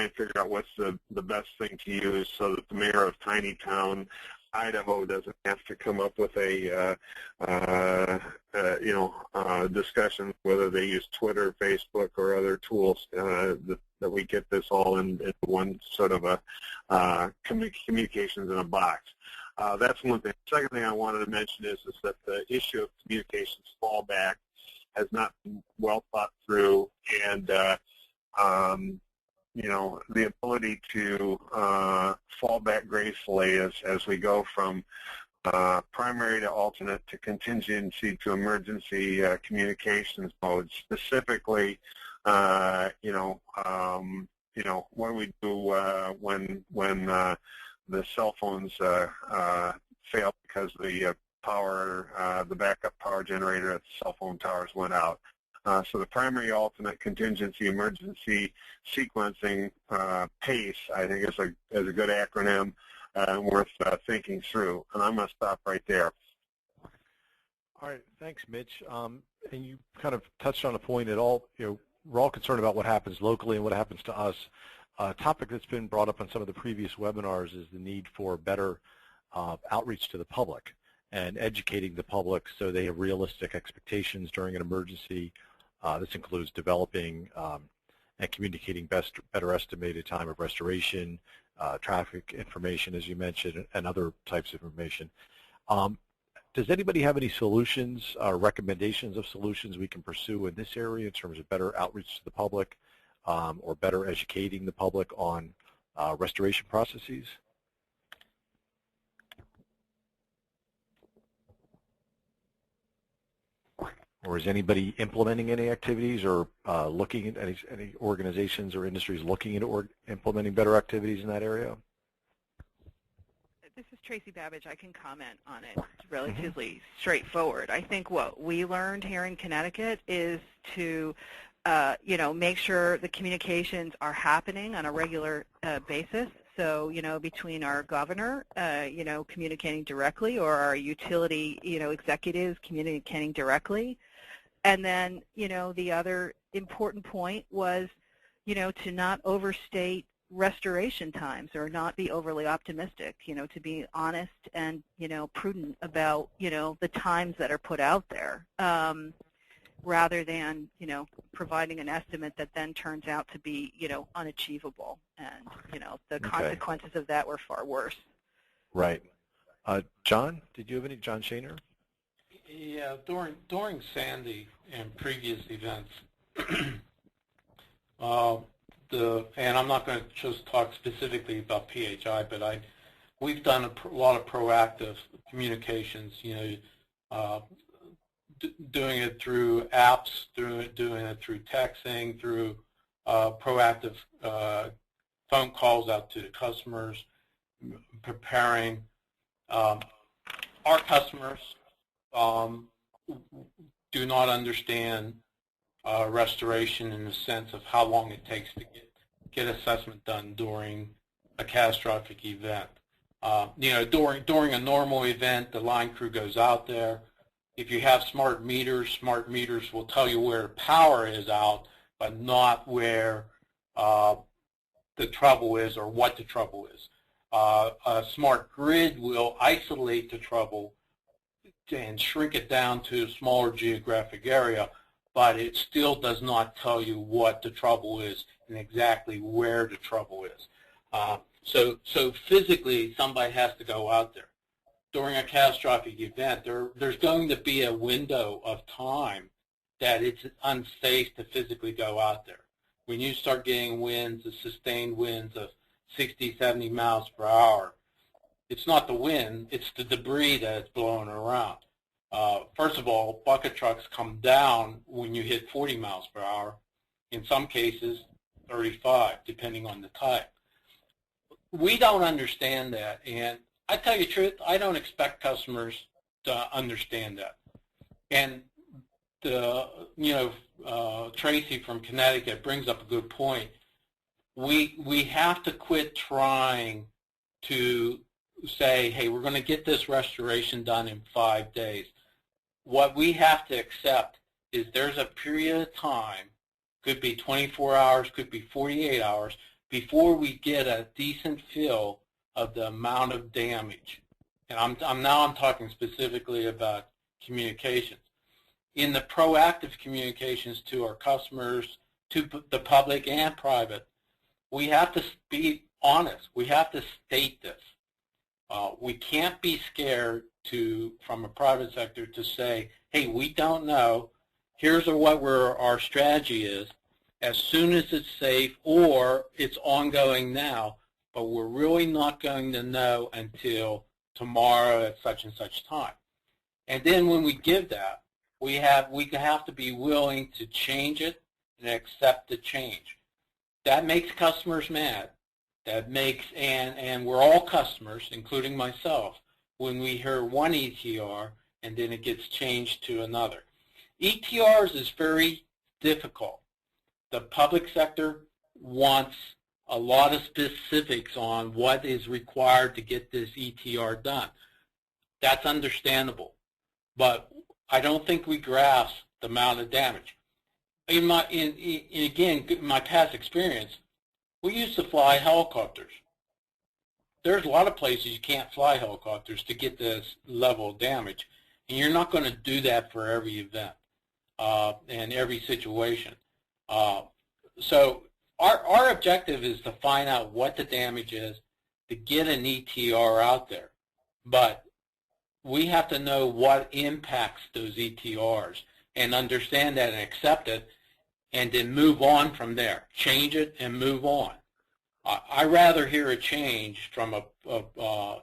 and figure out what's the best thing to use, so that the mayor of Tiny Town, Idaho, doesn't have to come up with a discussion whether they use Twitter, Facebook, or other tools, that we get this all in one sort of a communications in a box. That's one thing. The second thing I wanted to mention is that the issue of communications fallback has not been well thought through, and the ability to fall back gracefully as we go from primary to alternate to contingency to emergency communications mode. Specifically, what do we do when the cell phones fail because the the backup power generator at the cell phone towers went out? So the primary, alternate, contingency, emergency sequencing PACE, I think, is a good acronym and worth thinking through. And I'm going to stop right there. All right, thanks, Mitch. And you kind of touched on a point at all. We're all concerned about what happens locally and what happens to us. A topic that's been brought up on some of the previous webinars is the need for better outreach to the public and educating the public so they have realistic expectations during an emergency. This includes developing and communicating better estimated time of restoration, traffic information, as you mentioned, and other types of information. Does anybody have any solutions or recommendations of solutions we can pursue in this area in terms of better outreach to the public or better educating the public on restoration processes? Or is anybody implementing any activities or looking at any organizations or industries looking into implementing better activities in that area? This is Tracy Babbage. I can comment on it. It's relatively straightforward. I think what we learned here in Connecticut is to make sure the communications are happening on a regular basis. So, between our governor, communicating directly, or our utility, executives communicating directly. And then, the other important point was, to not overstate restoration times or not be overly optimistic, to be honest and, prudent about, the times that are put out there, rather than, providing an estimate that then turns out to be, unachievable. And, the consequences of that were far worse. Right. John, did you have any? John Shaner? Yeah, during Sandy and previous events, and I'm not going to just talk specifically about PHI, but we've done a lot of proactive communications. Doing it through apps, doing it through texting, through proactive phone calls out to the customers, preparing our customers. Do not understand restoration in the sense of how long it takes to get assessment done during a catastrophic event. During a normal event, the line crew goes out there. If you have smart meters will tell you where power is out, but not where the trouble is or what the trouble is. A smart grid will isolate the trouble and shrink it down to a smaller geographic area, but it still does not tell you what the trouble is and exactly where the trouble is. So physically, somebody has to go out there. During a catastrophic event, there's going to be a window of time that it's unsafe to physically go out there. When you start getting winds, the sustained winds of 60, 70 miles per hour, it's not the wind, it's the debris that's blowing around. First of all, bucket trucks come down when you hit 40 miles per hour. In some cases, 35, depending on the type. We don't understand that, and I tell you the truth, I don't expect customers to understand that. And Tracy from Connecticut brings up a good point. We have to quit trying to say, hey, we're going to get this restoration done in 5 days. What we have to accept is there's a period of time, could be 24 hours, could be 48 hours, before we get a decent feel of the amount of damage. And I'm talking specifically about communications. In the proactive communications to our customers, to the public and private, we have to be honest. We have to state this. We can't be scared from a private sector to say, hey, we don't know. Here's what our strategy is. As soon as it's safe, or it's ongoing now, but we're really not going to know until tomorrow at such and such time. And then when we give that, we have to be willing to change it and accept the change. That makes customers mad. That makes, and we're all customers, including myself, when we hear one ETR and then it gets changed to another. ETRs is very difficult. The public sector wants a lot of specifics on what is required to get this ETR done. That's understandable, but I don't think we grasp the amount of damage. In my past experience, we used to fly helicopters. There's a lot of places you can't fly helicopters to get this level of damage, and you're not going to do that for every event and every situation. So our objective is to find out what the damage is, to get an ETR out there. But we have to know what impacts those ETRs and understand that and accept it, and then move on from there. Change it and move on. I rather hear a change from a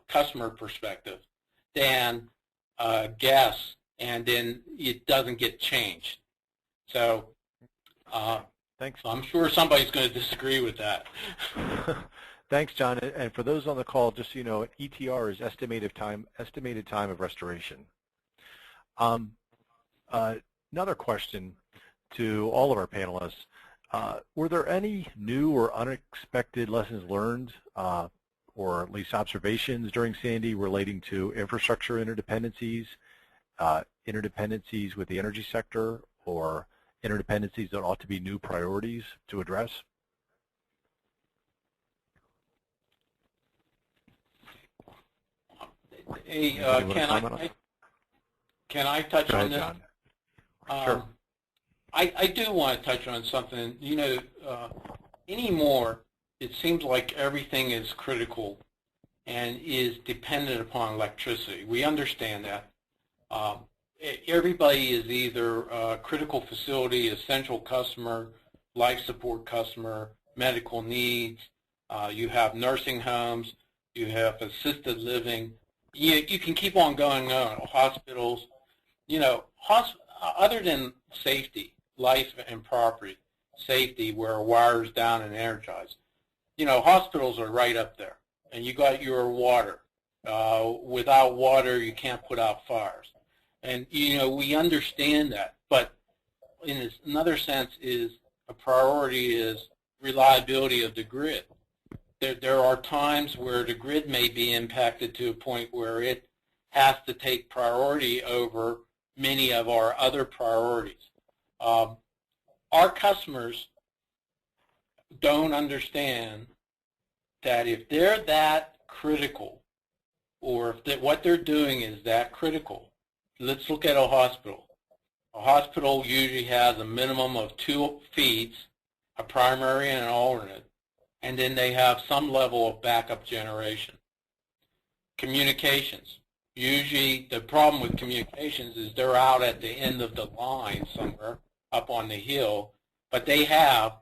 customer perspective than guess and then it doesn't get changed. So Thanks. I'm sure somebody's going to disagree with that. Thanks, John. And for those on the call, just so you know, ETR is estimated time of restoration. Another question to all of our panelists. Were there any new or unexpected lessons learned or at least observations during Sandy relating to infrastructure interdependencies, interdependencies with the energy sector, or interdependencies that ought to be new priorities to address? Hey, can I touch on this? John. Sure. I do want to touch on something. You know, anymore, it seems like everything is critical and is dependent upon electricity. We understand that. Everybody is either a critical facility, essential customer, life support customer, medical needs. You have nursing homes. You have assisted living. You can keep on going on. Hospitals. You know, other than safety, life and property, safety, where wires down and energized. You know, hospitals are right up there. And you got your water. Without water, you can't put out fires. And, you know, we understand that. But in another sense is a priority is reliability of the grid. There are times where the grid may be impacted to a point where it has to take priority over many of our other priorities. Our customers don't understand that if they're that critical, or if what they're doing is that critical. Let's look at a hospital. A hospital usually has a minimum of 2 feeds, a primary and an alternate, and then they have some level of backup generation. Communications. Usually the problem with communications is they're out at the end of the line somewhere up on the hill, but they have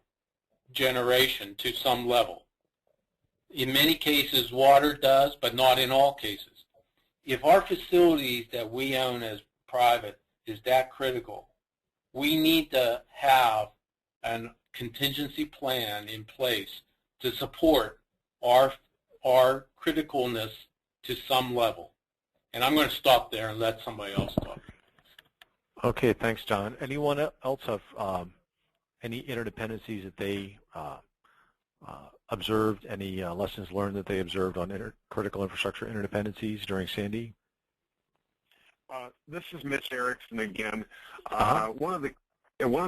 generation to some level. In many cases, water does, but not in all cases. If our facilities that we own as private is that critical, we need to have a contingency plan in place to support our criticalness to some level. And I'm going to stop there and let somebody else talk. Okay, thanks, John. Anyone else have any interdependencies that they observed, any lessons learned that they observed on critical infrastructure interdependencies during Sandy? This is Mitch Erickson again. One of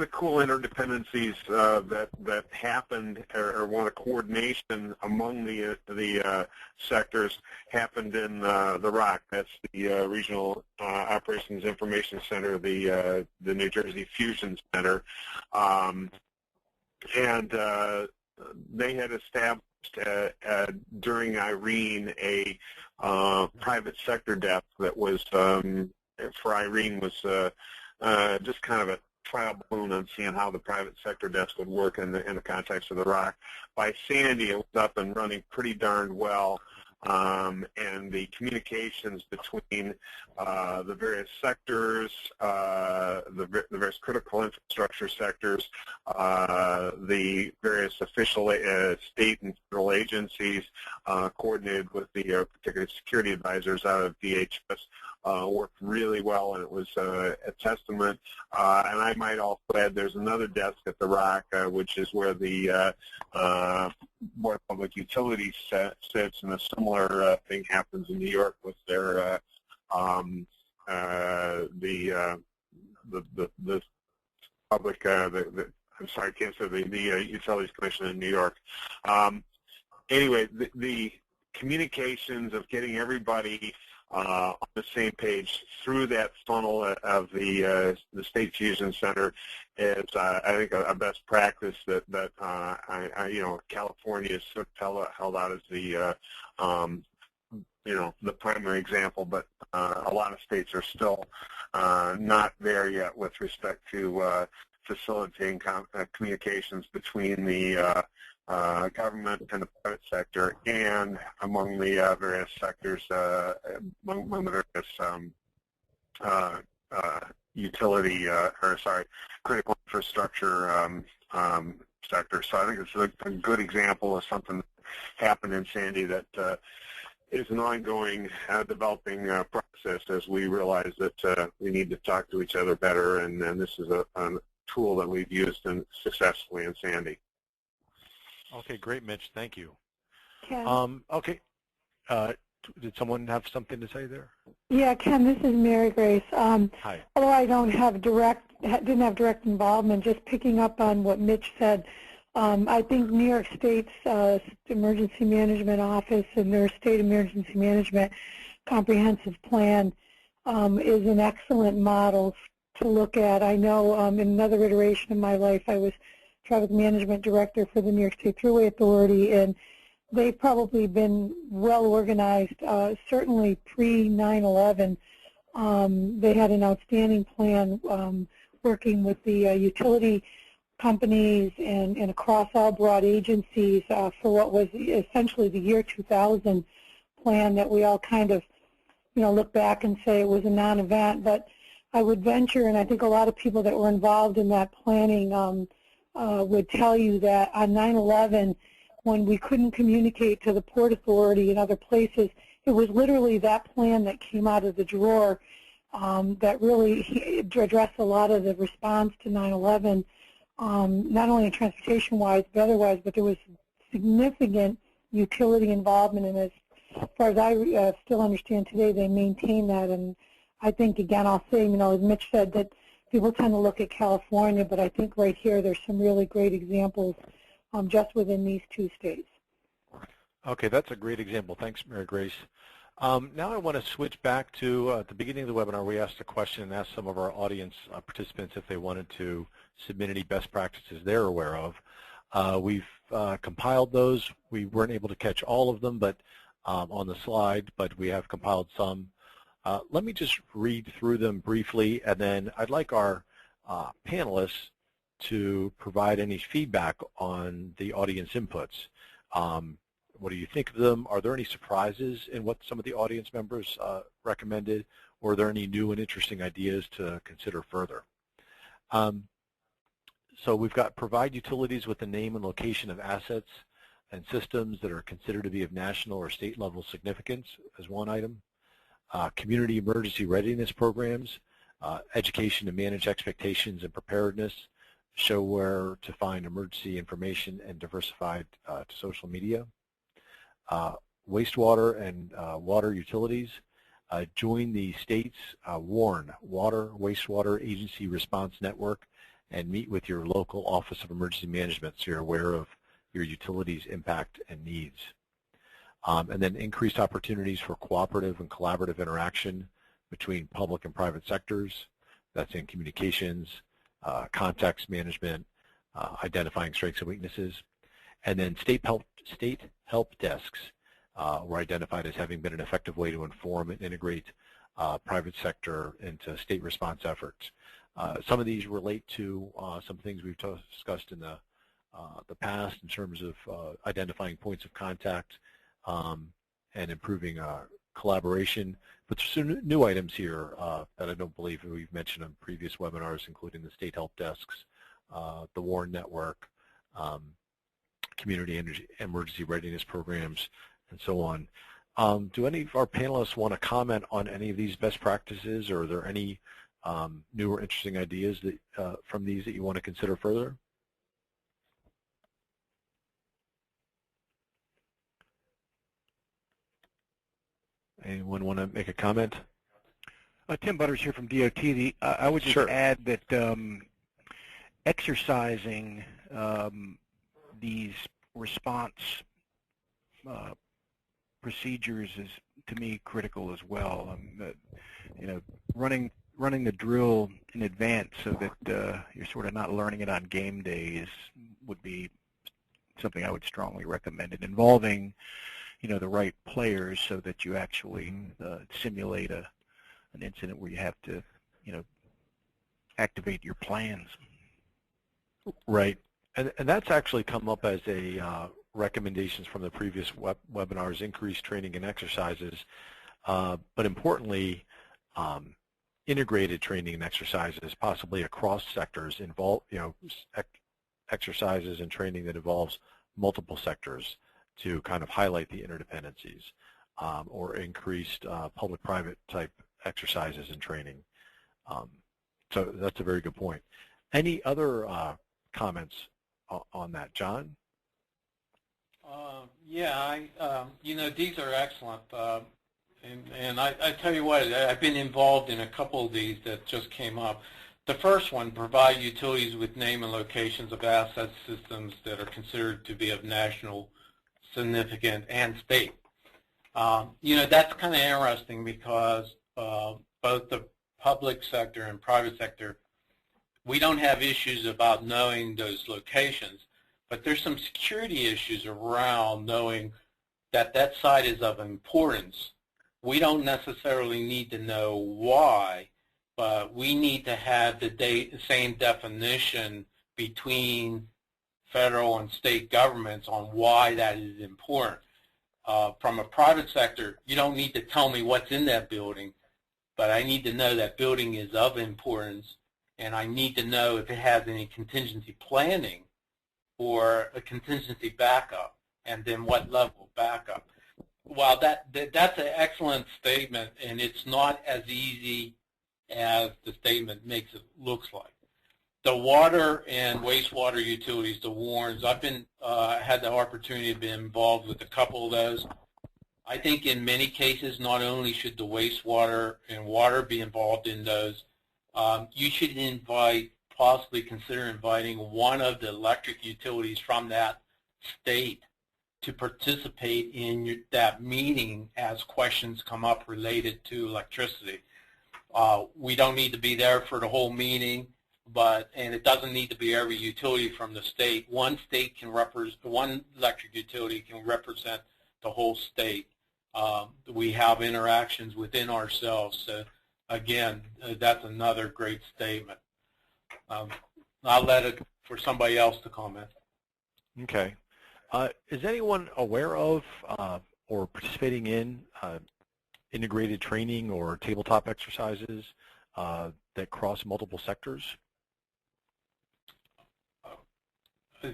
the cool interdependencies that happened, or one of the coordination among the sectors, happened in the ROC. That's the Regional Operations Information Center, the New Jersey Fusion Center, and they had established during Irene a private sector desk that was for Irene was just kind of a trial balloon on seeing how the private sector desk would work in the context of the ROC. By Sandy, it was up and running pretty darn well, and the communications between the various sectors, the various critical infrastructure sectors, the various official state and federal agencies, coordinated with the particular security advisors out of DHS, worked really well, and it was a testament. And I might also add there's another desk at the ROC, which is where the Board of Public Utilities sits, and a similar thing happens in New York with their the public, I'm sorry, I can't say the Utilities Commission in New York. Anyway, the communications of getting everybody on the same page through that funnel of the State Fusion Center is, I think, a best practice that you know, California is sort of held out as the you know, the primary example, but A lot of states are still not there yet with respect to facilitating communications between the government and the private sector, and among the various sectors, among the various utility, critical infrastructure sector. So I think it's a good example of something that happened in Sandy that is an ongoing developing process as we realize that we need to talk to each other better, and this is a tool that we've used successfully in Sandy. Okay, great, Mitch. Thank you. Ken. Okay. Did someone have something to say there? Yeah, Ken, this is Mary Grace. Hi. Although I didn't have direct involvement, just picking up on what Mitch said, I think New York State's Emergency Management Office and their State Emergency Management Comprehensive Plan is an excellent model to look at. I know in another iteration of my life, I was Traffic Management Director for the New York State Thruway Authority, and they've probably been well organized, certainly pre-9/11. They had an outstanding plan working with the utility companies and across all broad agencies for what was essentially the year 2000 plan that we all kind of, look back and say it was a non-event. But I would venture, and I think a lot of people that were involved in that planning would tell you that on 9/11, when we couldn't communicate to the Port Authority and other places, it was literally that plan that came out of the drawer that really addressed a lot of the response to 9/11, not only transportation-wise but otherwise, but there was significant utility involvement, and as far as I still understand today, they maintain that. And I think, again, I'll say, as Mitch said, that people tend to look at California, but I think right here there's some really great examples just within these two states. Okay, that's a great example. Thanks, Mary Grace. Now I want to switch back to at the beginning of the webinar, we asked a question and asked some of our audience participants if they wanted to submit any best practices they're aware of. We've compiled those. We weren't able to catch all of them but on the slide, but we have compiled some. Let me just read through them briefly, and then I'd like our panelists to provide any feedback on the audience inputs. What do you think of them? Are there any surprises in what some of the audience members recommended, or are there any new and interesting ideas to consider further? So we've got provide utilities with the name and location of assets and systems that are considered to be of national or state level significance as one item. Community emergency readiness programs, education to manage expectations and preparedness, show where to find emergency information, and diversified to social media. Wastewater and water utilities, join the state's WARN, Water Wastewater Agency Response Network, and meet with your local Office of Emergency Management so you're aware of your utility's impact and needs. And then increased opportunities for cooperative and collaborative interaction between public and private sectors. That's in communications, context management, identifying strengths and weaknesses. And then state help desks were identified as having been an effective way to inform and integrate private sector into state response efforts. Some of these relate to some things we've discussed in the past in terms of identifying points of contact and improving collaboration. But there's some new items here that I don't believe we've mentioned in previous webinars, including the state help desks, the WARN network, community emergency readiness programs, and so on. Do any of our panelists want to comment on any of these best practices, or are there any new or interesting ideas that from these that you want to consider further? Anyone want to make a comment? Tim Butters here from DOT. I would just add that exercising these response procedures is, to me, critical as well. Running the drill in advance so that you're sort of not learning it on game days would be something I would strongly recommend. And involving the right players so that you actually simulate a an incident where you have to, activate your plans. Right. And that's actually come up as a recommendations from the previous webinars, increased training and exercises, but importantly, integrated training and exercises, possibly across sectors, involve, exercises and training that involves multiple sectors to kind of highlight the interdependencies, or increased public-private type exercises and training. So that's a very good point. Any other comments on that, John? Yeah, these are excellent. And I tell you what, I've been involved in a couple of these that just came up. The first one, provide utilities with name and locations of asset systems that are considered to be of national significance and state. That's kind of interesting because both the public sector and private sector, we don't have issues about knowing those locations, but there's some security issues around knowing that that site is of importance. We don't necessarily need to know why, but we need to have the same definition between federal and state governments on why that is important. From a private sector, you don't need to tell me what's in that building, but I need to know that building is of importance, and I need to know if it has any contingency planning or a contingency backup, and then what level of backup. Well, that's an excellent statement, and it's not as easy as the statement makes it looks like. The water and wastewater utilities, the WARNs, I've been had the opportunity to be involved with a couple of those. I think in many cases, not only should the wastewater and water be involved in those, you should possibly consider inviting one of the electric utilities from that state to participate in that meeting as questions come up related to electricity. We don't need to be there for the whole meeting, and it doesn't need to be every utility from the state. One electric utility can represent the whole state. We have interactions within ourselves. So again, that's another great statement. I'll let it for somebody else to comment. Okay. Is anyone aware of or participating in integrated training or tabletop exercises that cross multiple sectors?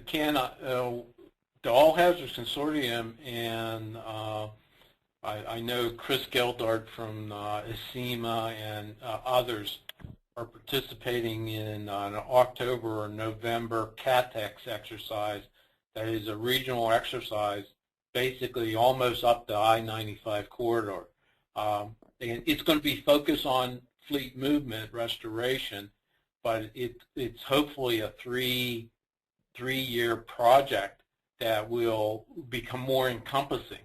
Ken, the All Hazards Consortium, and I know Chris Geldart from ISEMA and others are participating in an October or November CATEX exercise that is a regional exercise, basically almost up the I-95 corridor. And it's going to be focused on fleet movement restoration, but it's hopefully a three-year project that will become more encompassing.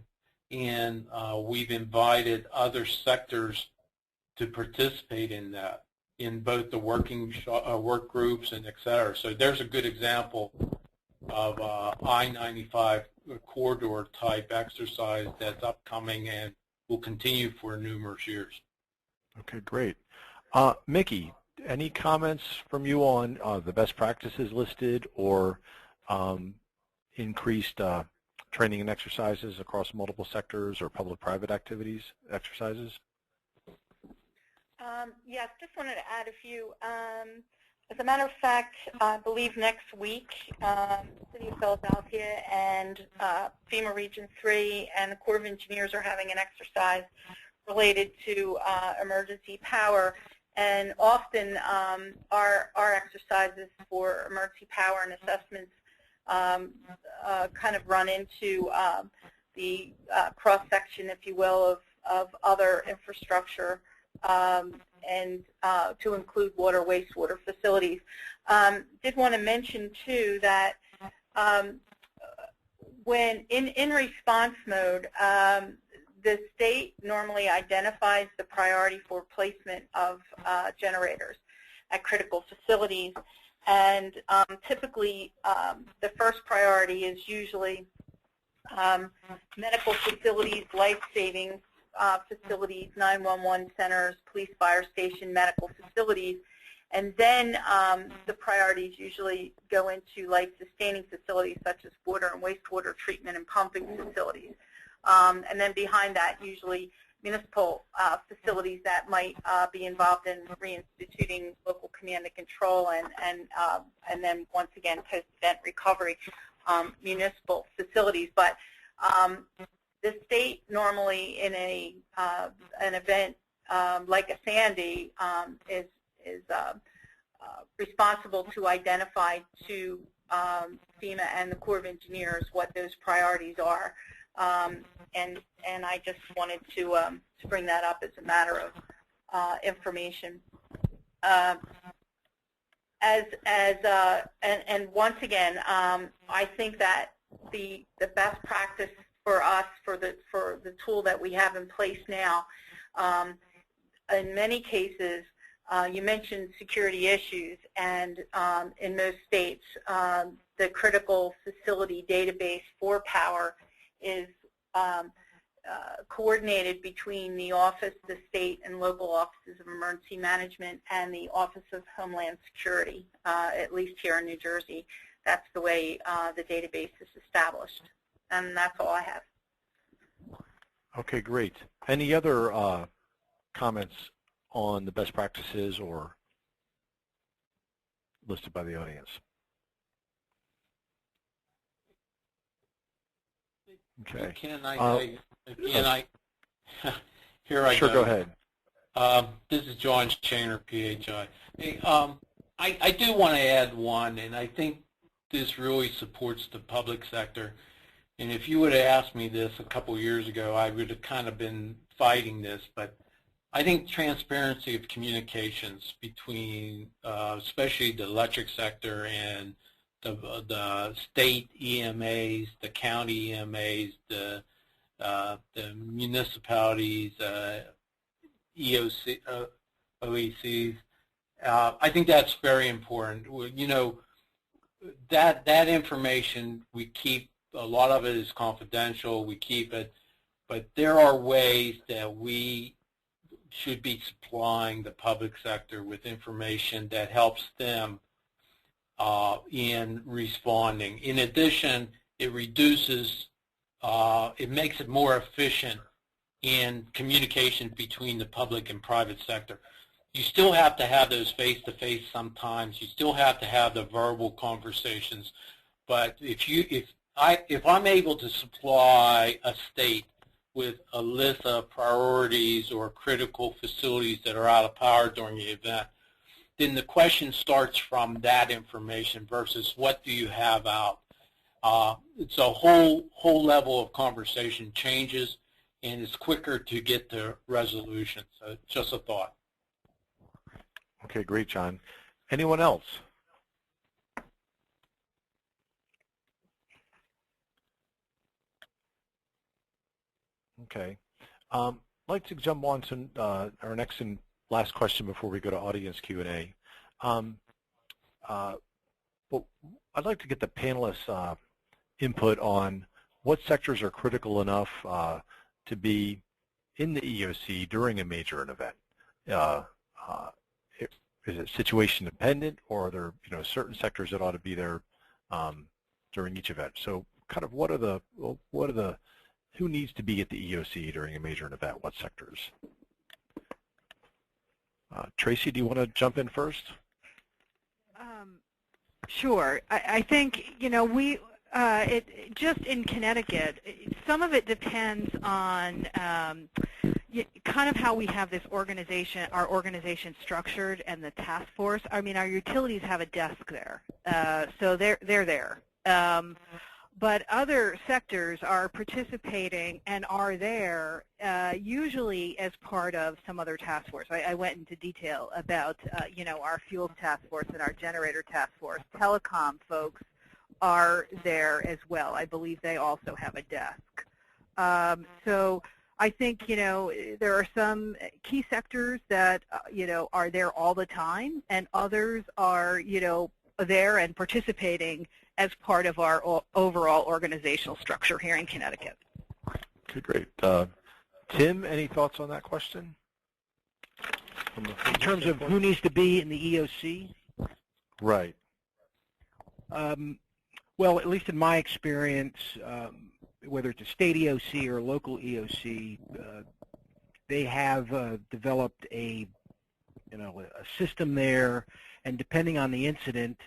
And we've invited other sectors to participate in that, in both the work groups and et cetera. So there's a good example of I-95 corridor type exercise that's upcoming and will continue for numerous years. Okay, great. Mickey, any comments from you on the best practices listed or increased training and exercises across multiple sectors or public-private activities, exercises? Yes, just wanted to add a few. As a matter of fact, I believe next week, the City of Philadelphia and FEMA Region 3 and the Corps of Engineers are having an exercise related to emergency power. And often our exercises for emergency power and assessments kind of run into the cross-section, if you will, of other infrastructure, and to include water, wastewater facilities. Did want to mention, too, that when in response mode, the state normally identifies the priority for placement of generators at critical facilities. And typically, the first priority is usually medical facilities, life-saving facilities, 911 centers, police, fire station, medical facilities. And then the priorities usually go into life-sustaining facilities such as water and wastewater treatment and pumping facilities. And then behind that, usually municipal facilities that might be involved in reinstituting local command and control, and then once again post-event recovery municipal facilities. But the state normally in an event like a Sandy is responsible to identify to FEMA and the Corps of Engineers what those priorities are. And I just wanted to bring that up as a matter of information. And once again, I think that the best practice for us for the tool that we have in place now, in many cases, you mentioned security issues, and in most states, the critical facility database for power is coordinated between the office, the state and local offices of emergency management, and the Office of Homeland Security, at least here in New Jersey. That's the way the database is established. And that's all I have. Okay, great. Any other comments on the best practices or listed by the audience? Okay. Can I here I sure, go. Go ahead. This is John Shaner, PHI. Hey, I do want to add one, and I think this really supports the public sector. And if you would have asked me this a couple years ago, I would have kind of been fighting this. But I think transparency of communications between, especially the electric sector and the state EMAs, the county EMAs, the municipalities, OECs. I think that's very important. You know, that information we keep. A lot of it is confidential. We keep it, but there are ways that we should be supplying the public sector with information that helps them in responding. In addition, it reduces, it makes it more efficient in communication between the public and private sector. You still have to have those face-to-face sometimes. You still have to have the verbal conversations. But if I'm able to supply a state with a list of priorities or critical facilities that are out of power during the event, then the question starts from that information versus what do you have out. It's a whole level of conversation changes, and it's quicker to get to resolution. So just a thought. Okay, great, John. Anyone else? Okay. I'd like to jump on to our next and last question before we go to audience Q&A. But I'd like to get the panelists' input on what sectors are critical enough to be in the EOC during a major event. Is it situation dependent, or are there certain sectors that ought to be there during each event? So kind of what are the who needs to be at the EOC during a major event? What sectors? Tracy, do you want to jump in first? Sure. I think we just in Connecticut, some of it depends on kind of how we have this organization, our organization structured, and the task force. I mean, our utilities have a desk there, so they're there. But other sectors are participating and are there usually as part of some other task force. I went into detail about our fuels task force and our generator task force. Telecom folks are there as well. I believe they also have a desk. So I think there are some key sectors that are there all the time, and others are there and participating as part of our overall organizational structure here in Connecticut. Okay, great. Tim, any thoughts on that question? In terms of who needs to be in the EOC? Right. Well, at least in my experience, whether it's a state EOC or a local EOC, they have developed a system there, and depending on the incident,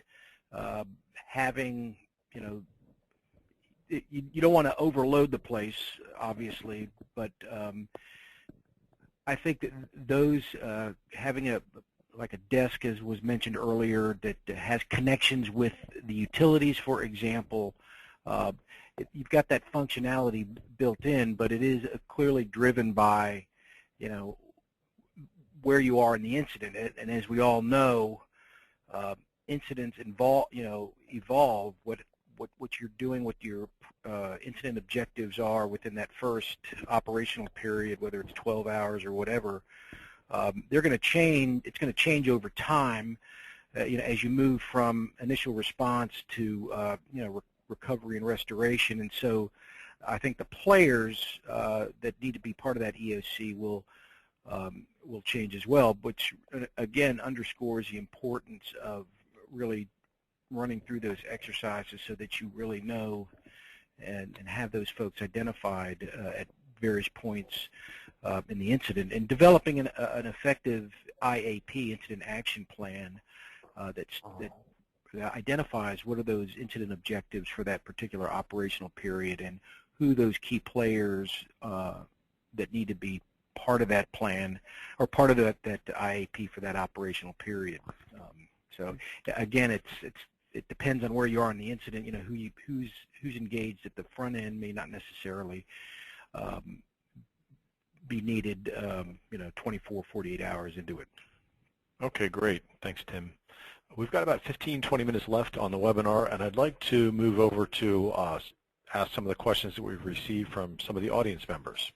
having you don't want to overload the place, obviously, but I think that those having like a desk, as was mentioned earlier, that has connections with the utilities, for example, you've got that functionality built in, but it is clearly driven by, where you are in the incident. And as we all know, incidents evolve. What you're doing, what your incident objectives are within that first operational period, whether it's 12 hours or whatever, they're going to change. It's going to change over time, as you move from initial response to recovery and restoration. And so, I think the players that need to be part of that EOC will change as well, which again underscores the importance of really running through those exercises so that you really know and have those folks identified at various points in the incident, and developing an effective IAP, incident action plan, that identifies what are those incident objectives for that particular operational period and who those key players that need to be part of that plan or part of that IAP for that operational period. So again, it depends on where you are in the incident. Who's engaged at the front end may not necessarily be needed 24, 48 hours into it. Okay, great. Thanks, Tim. We've got about 15, 20 minutes left on the webinar, and I'd like to move over to ask some of the questions that we've received from some of the audience members.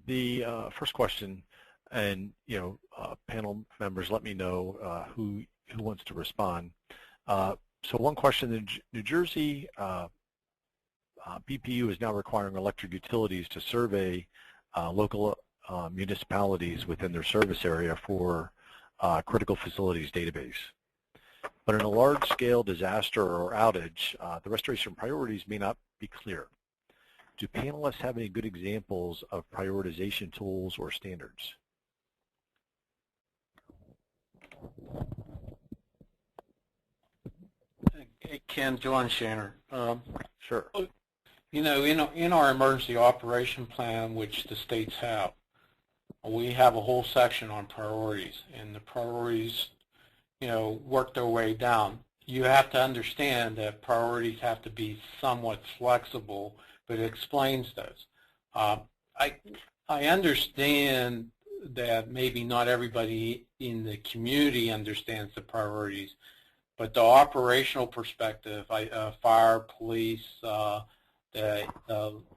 The first question, and panel members, let me know who wants to respond. So one question: the New Jersey BPU is now requiring electric utilities to survey local municipalities within their service area for critical facilities database. But in a large-scale disaster or outage, the restoration priorities may not be clear. Do panelists have any good examples of prioritization tools or standards? Hey, Ken, John Shanner. Sure. In our emergency operation plan, which the states have, we have a whole section on priorities, and the priorities, work their way down. You have to understand that priorities have to be somewhat flexible, but it explains those. I understand that maybe not everybody in the community understands the priorities, but the operational perspective, fire, police, the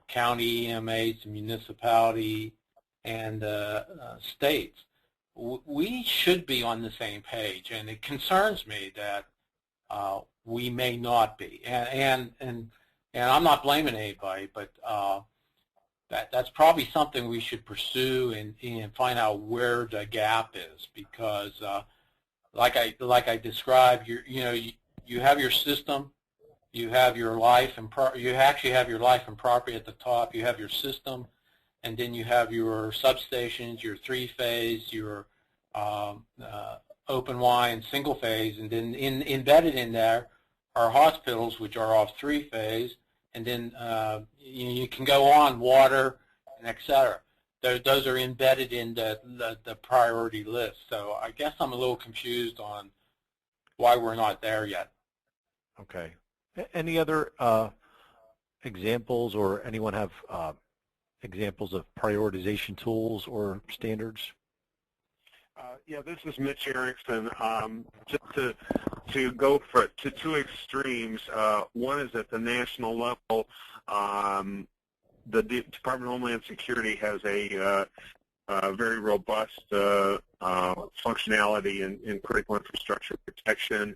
county EMAs, the municipality, and states, we should be on the same page, and it concerns me that we may not be. And I'm not blaming anybody, but that's probably something we should pursue and find out where the gap is, because like I described, you have your system, you have your life, and you actually have your life and property at the top. You have your system, and then you have your substations, your three-phase, your open line, single-phase, and then embedded in there are hospitals, which are off three-phase, and then you can go on, water, and et cetera. Those are embedded in the priority list. So I guess I'm a little confused on why we're not there yet. Okay. Any other examples, or anyone have examples of prioritization tools or standards? Yeah, this is Mitch Erickson. Just to go to two extremes. One is at the national level. The Department of Homeland Security has a very robust functionality in critical infrastructure protection.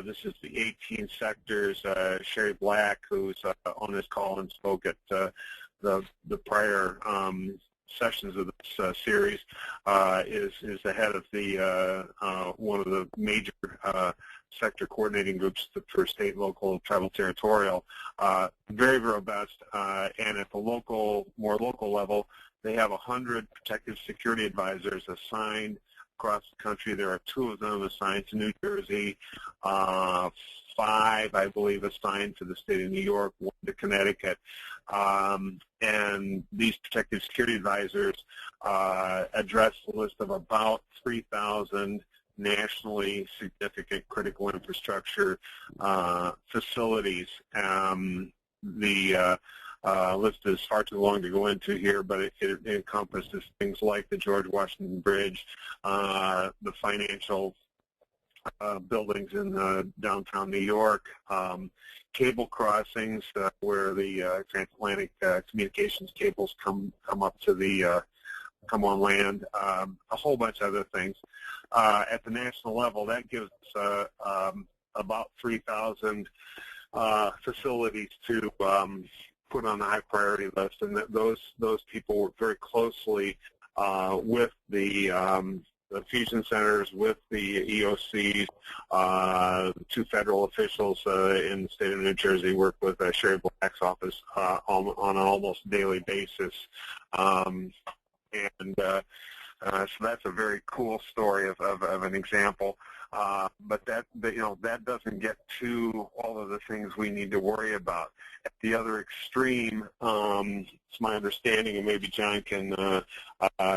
This is the 18 sectors. Sherry Black, who's on this call and spoke at the prior sessions of this series, is the head of the one of the major sector coordinating groups for state, local, tribal, territorial. Very robust, and at the more local level, they have 100 protective security advisors assigned across the country. There are 2 of them assigned to New Jersey, 5, I believe, assigned to the state of New York, 1 to Connecticut. And these protective security advisors address the list of about 3,000 nationally significant critical infrastructure facilities. The list is far too long to go into here, but it encompasses things like the George Washington Bridge, the financial buildings in downtown New York, cable crossings where the transatlantic communications cables come up to the come on land, a whole bunch of other things. At the national level, that gives us about 3,000 facilities to put on the high priority list, and those people work very closely with the fusion centers, with the EOCs. 2 federal officials in the state of New Jersey work with Sherry Black's office on an almost daily basis. So that's a very cool story of an example. But that doesn't get to all of the things we need to worry about. At the other extreme, it's my understanding, and maybe John can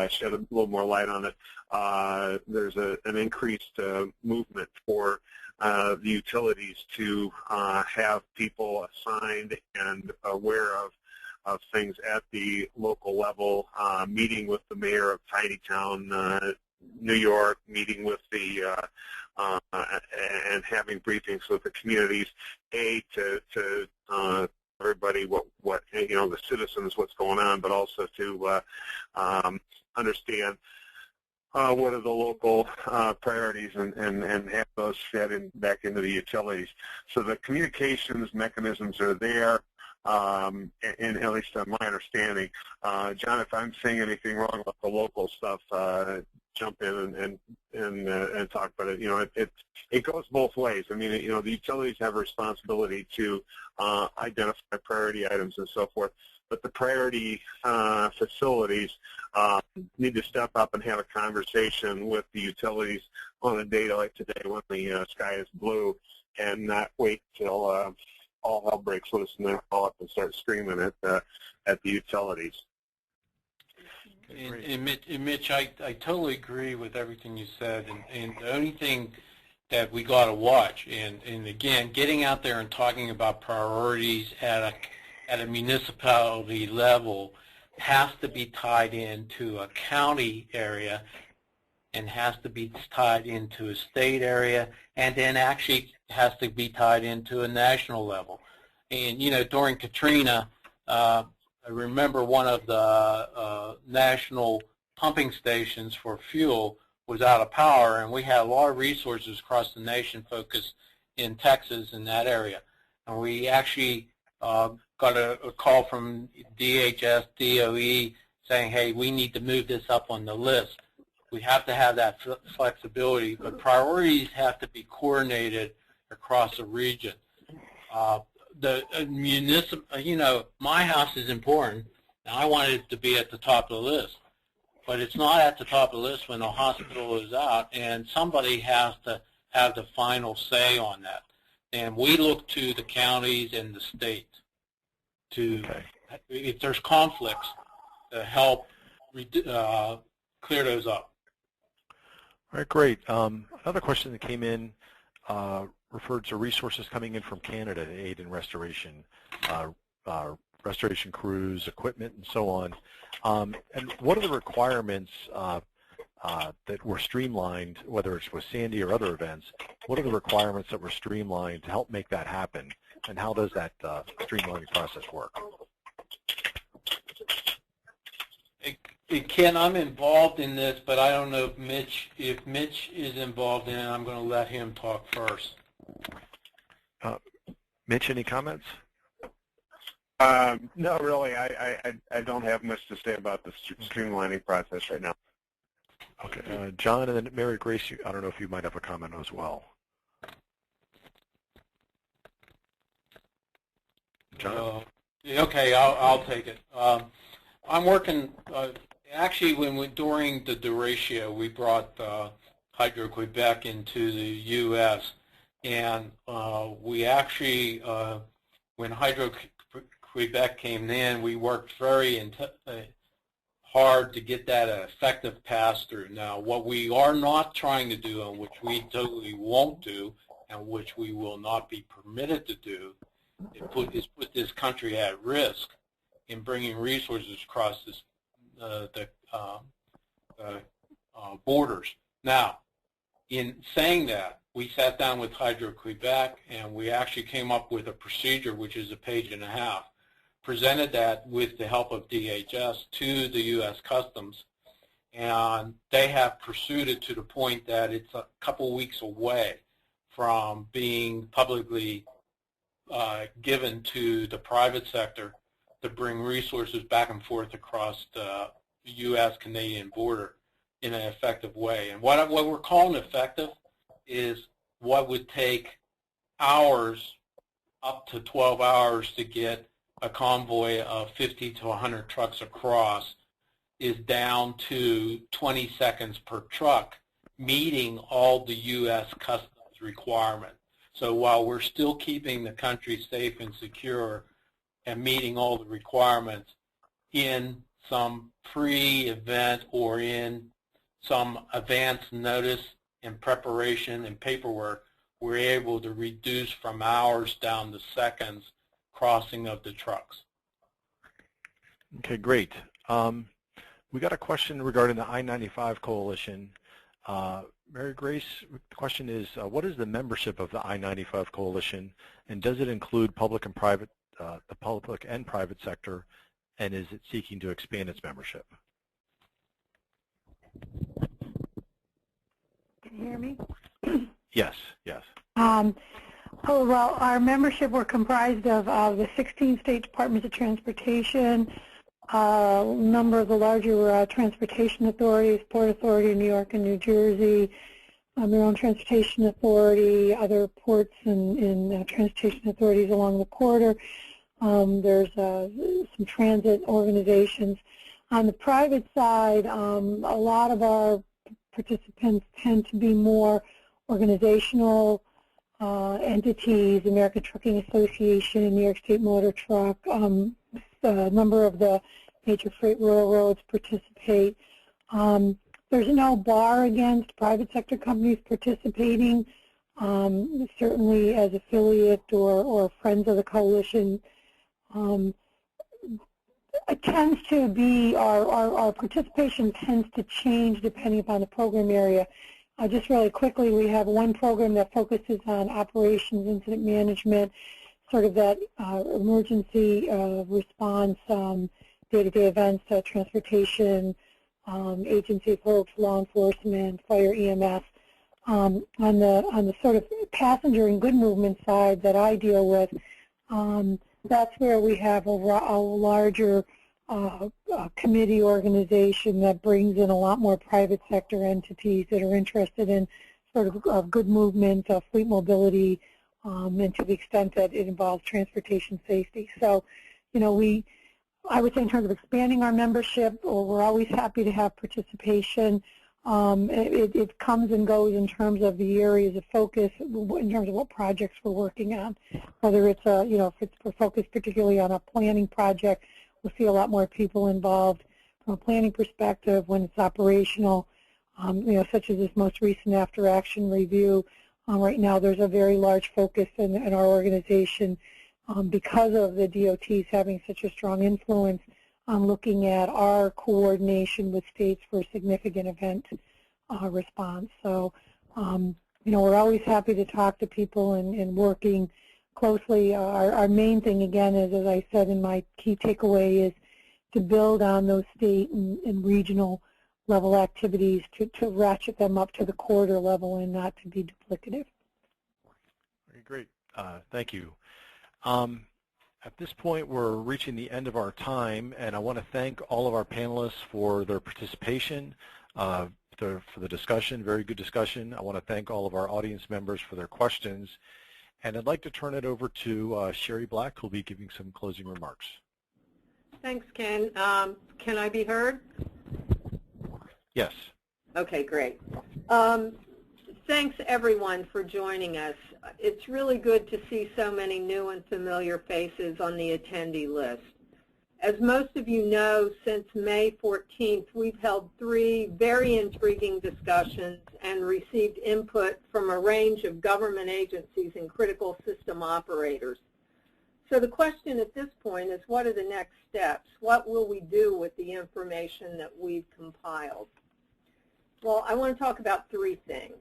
shed a little more light on it, there's an increased movement for the utilities to have people assigned and aware of things at the local level, meeting with the mayor of Tiny Town, New York, meeting with the and having briefings with the communities, to everybody what the citizens what's going on, but also to understand what are the local priorities and have those fed back into the utilities. So the communications mechanisms are there. And at least on my understanding, John, if I'm saying anything wrong about the local stuff, jump in and talk about it. It goes both ways. I mean, the utilities have a responsibility to identify priority items and so forth, but the priority facilities need to step up and have a conversation with the utilities on a day like today when the sky is blue, and not wait till all hell breaks loose and then call up and start screaming at the utilities. And Mitch, I totally agree with everything you said. And the only thing that we got to watch, and again, getting out there and talking about priorities at a municipality level has to be tied into a county area and has to be tied into a state area, and then actually has to be tied into a national level. And, during Katrina, I remember one of the national pumping stations for fuel was out of power, and we had a lot of resources across the nation focused in Texas in that area. And we actually got a call from DHS, DOE, saying, hey, we need to move this up on the list. We have to have that flexibility, but priorities have to be coordinated across the region. The municipal, my house is important, and I want it to be at the top of the list. But it's not at the top of the list when the hospital is out, and somebody has to have the final say on that. And we look to the counties and the state to, if there's conflicts, to help clear those up. All right, great. Another question that came in referred to resources coming in from Canada to aid in restoration, restoration crews, equipment, and so on. And what are the requirements that were streamlined, whether it's with Sandy or other events? What are the requirements that were streamlined to help make that happen? And how does that streamlining process work? Ken, I'm involved in this, but I don't know if Mitch is involved in it. I'm going to let him talk first. Mitch, any comments? No, really, I don't have much to say about the streamlining process right now. Okay, John, and then Mary Grace, I don't know if you might have a comment as well. John? Okay, I'll take it. I'm working, actually, during the derecho, we brought Hydro-Quebec into the U.S., and we actually, when Hydro-Quebec came in, we worked very hard to get that effective pass-through. Now, what we are not trying to do, and which we totally won't do, and which we will not be permitted to do, is put this country at risk in bringing resources across the borders. Now, in saying that, we sat down with Hydro-Quebec, and we actually came up with a procedure, which is a page and a half, presented that with the help of DHS to the U.S. Customs, and they have pursued it to the point that it's a couple weeks away from being publicly given to the private sector to bring resources back and forth across the U.S.-Canadian border in an effective way. And what we're calling effective is what would take hours, up to 12 hours, to get a convoy of 50 to 100 trucks across, is down to 20 seconds per truck, meeting all the U.S. Customs requirements. So while we're still keeping the country safe and secure and meeting all the requirements, in some pre-event or in some advance notice and preparation and paperwork, we're able to reduce from hours down to seconds crossing of the trucks. Okay, great. We got a question regarding the I-95 coalition. Mary Grace, the question is, what is the membership of the I-95 coalition, and does it include public and private, the public and private sector, and is it seeking to expand its membership? Can you hear me? Yes, yes. Oh, well, our membership, we're comprised of the 16 state departments of transportation, a number of the larger transportation authorities, Port Authority of New York and New Jersey, Maryland Transportation Authority, other ports and transportation authorities along the corridor. There's some transit organizations. On the private side, a lot of our participants tend to be more organizational entities, American Trucking Association and New York State Motor Truck. A number of the major freight railroads participate. There's no bar against private sector companies participating. Certainly as affiliate or friends of the coalition, it tends to be, our participation tends to change depending upon the program area. Just really quickly, we have one program that focuses on operations, incident management, sort of that emergency response, day-to-day events, transportation, agency folks, law enforcement, fire, EMS. On the sort of passenger and good movement side that I deal with, that's where we have a larger committee organization that brings in a lot more private sector entities that are interested in sort of good movement, fleet mobility, and to the extent that it involves transportation safety. So, you know, I would say in terms of expanding our membership, we're always happy to have participation. It comes and goes in terms of the areas of focus, in terms of what projects we're working on. Whether it's you know, if we're focused particularly on a planning project, we'll see a lot more people involved from a planning perspective. When it's operational, you know, such as this most recent after action review. Right now, there's a very large focus in our organization because of the DOTs having such a strong influence on looking at our coordination with states for significant event response. So, you know, we're always happy to talk to people and working closely. Our main thing, again, is, as I said in my key takeaway, is to build on those state and regional level activities to ratchet them up to the corridor level and not to be duplicative. Very great. Thank you. At this point, we're reaching the end of our time, and I want to thank all of our panelists for their participation, for the discussion, very good discussion. I want to thank all of our audience members for their questions, and I'd like to turn it over to Sherry Black, who will be giving some closing remarks. Thanks, Ken. Can I be heard? Yes. Okay, great. Thanks, everyone, for joining us. It's really good to see so many new and familiar faces on the attendee list. As most of you know, since May 14th, we've held 3 very intriguing discussions and received input from a range of government agencies and critical system operators. So the question at this point is, what are the next steps? What will we do with the information that we've compiled? Well, I want to talk about 3 things.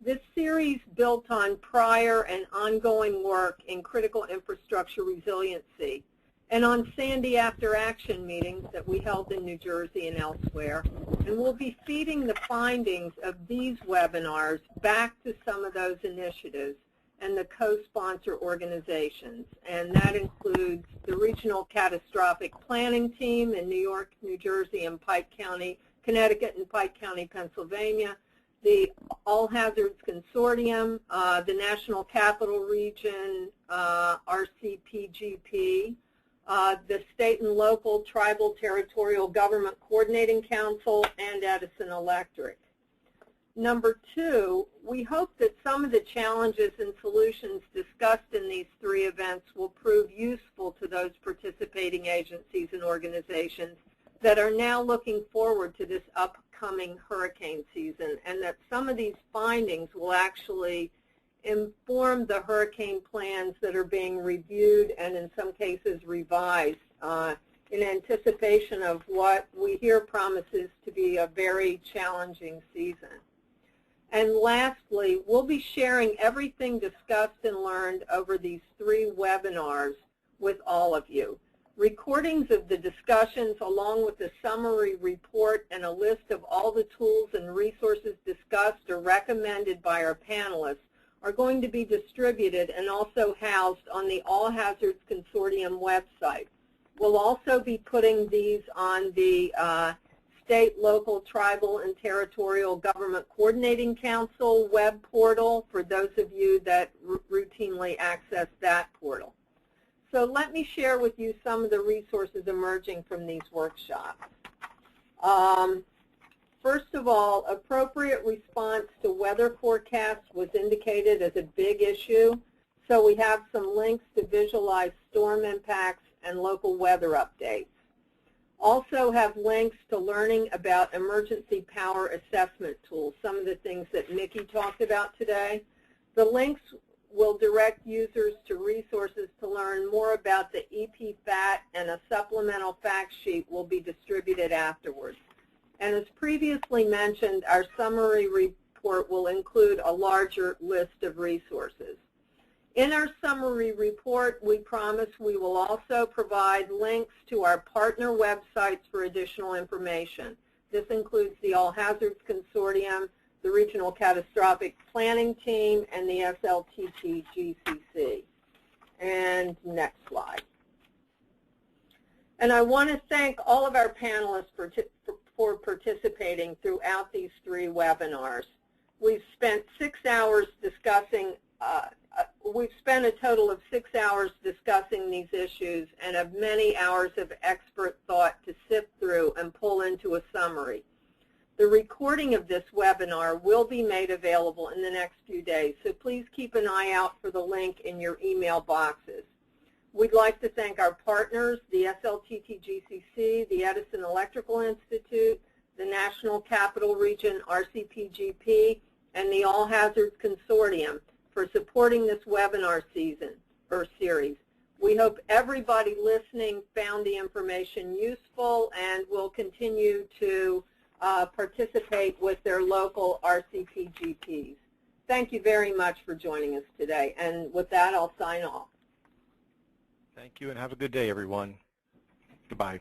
This series built on prior and ongoing work in critical infrastructure resiliency and on Sandy After Action meetings that we held in New Jersey and elsewhere. And we'll be feeding the findings of these webinars back to some of those initiatives and the co-sponsor organizations. And that includes the Regional Catastrophic Planning Team in New York, New Jersey, and Pike County, Connecticut and Pike County, Pennsylvania, the All Hazards Consortium, the National Capital Region, RCPGP, the State and Local Tribal Territorial Government Coordinating Council, and Edison Electric. Number 2, we hope that some of the challenges and solutions discussed in these 3 events will prove useful to those participating agencies and organizations that are now looking forward to this upcoming hurricane season, and that some of these findings will actually inform the hurricane plans that are being reviewed and in some cases revised in anticipation of what we hear promises to be a very challenging season. And lastly, we'll be sharing everything discussed and learned over these 3 webinars with all of you. Recordings of the discussions along with the summary report and a list of all the tools and resources discussed or recommended by our panelists are going to be distributed and also housed on the All Hazards Consortium website. We'll also be putting these on the State, Local, Tribal, and Territorial Government Coordinating Council web portal for those of you that routinely access that portal. So let me share with you some of the resources emerging from these workshops. First of all, appropriate response to weather forecasts was indicated as a big issue. So we have some links to visualize storm impacts and local weather updates. Also have links to learning about emergency power assessment tools, some of the things that Nikki talked about today. The links will direct users to resources to learn more about the EPFAT, and a supplemental fact sheet will be distributed afterwards. And as previously mentioned, our summary report will include a larger list of resources. In our summary report, we promise we will also provide links to our partner websites for additional information. This includes the All Hazards Consortium, the Regional Catastrophic Planning Team, and the SLTT-GCC. And next slide. And I want to thank all of our panelists for participating throughout these 3 webinars. We've spent 6 hours discussing, we've spent a total of 6 hours discussing these issues and have many hours of expert thought to sift through and pull into a summary. The recording of this webinar will be made available in the next few days, so please keep an eye out for the link in your email boxes. We'd like to thank our partners, the SLTT-GCC, the Edison Electrical Institute, the National Capital Region, RCPGP, and the All Hazards Consortium for supporting this webinar series. We hope everybody listening found the information useful and will continue to participate with their local RCPGPs. Thank you very much for joining us today. And with that, I'll sign off. Thank you, and have a good day, everyone. Goodbye.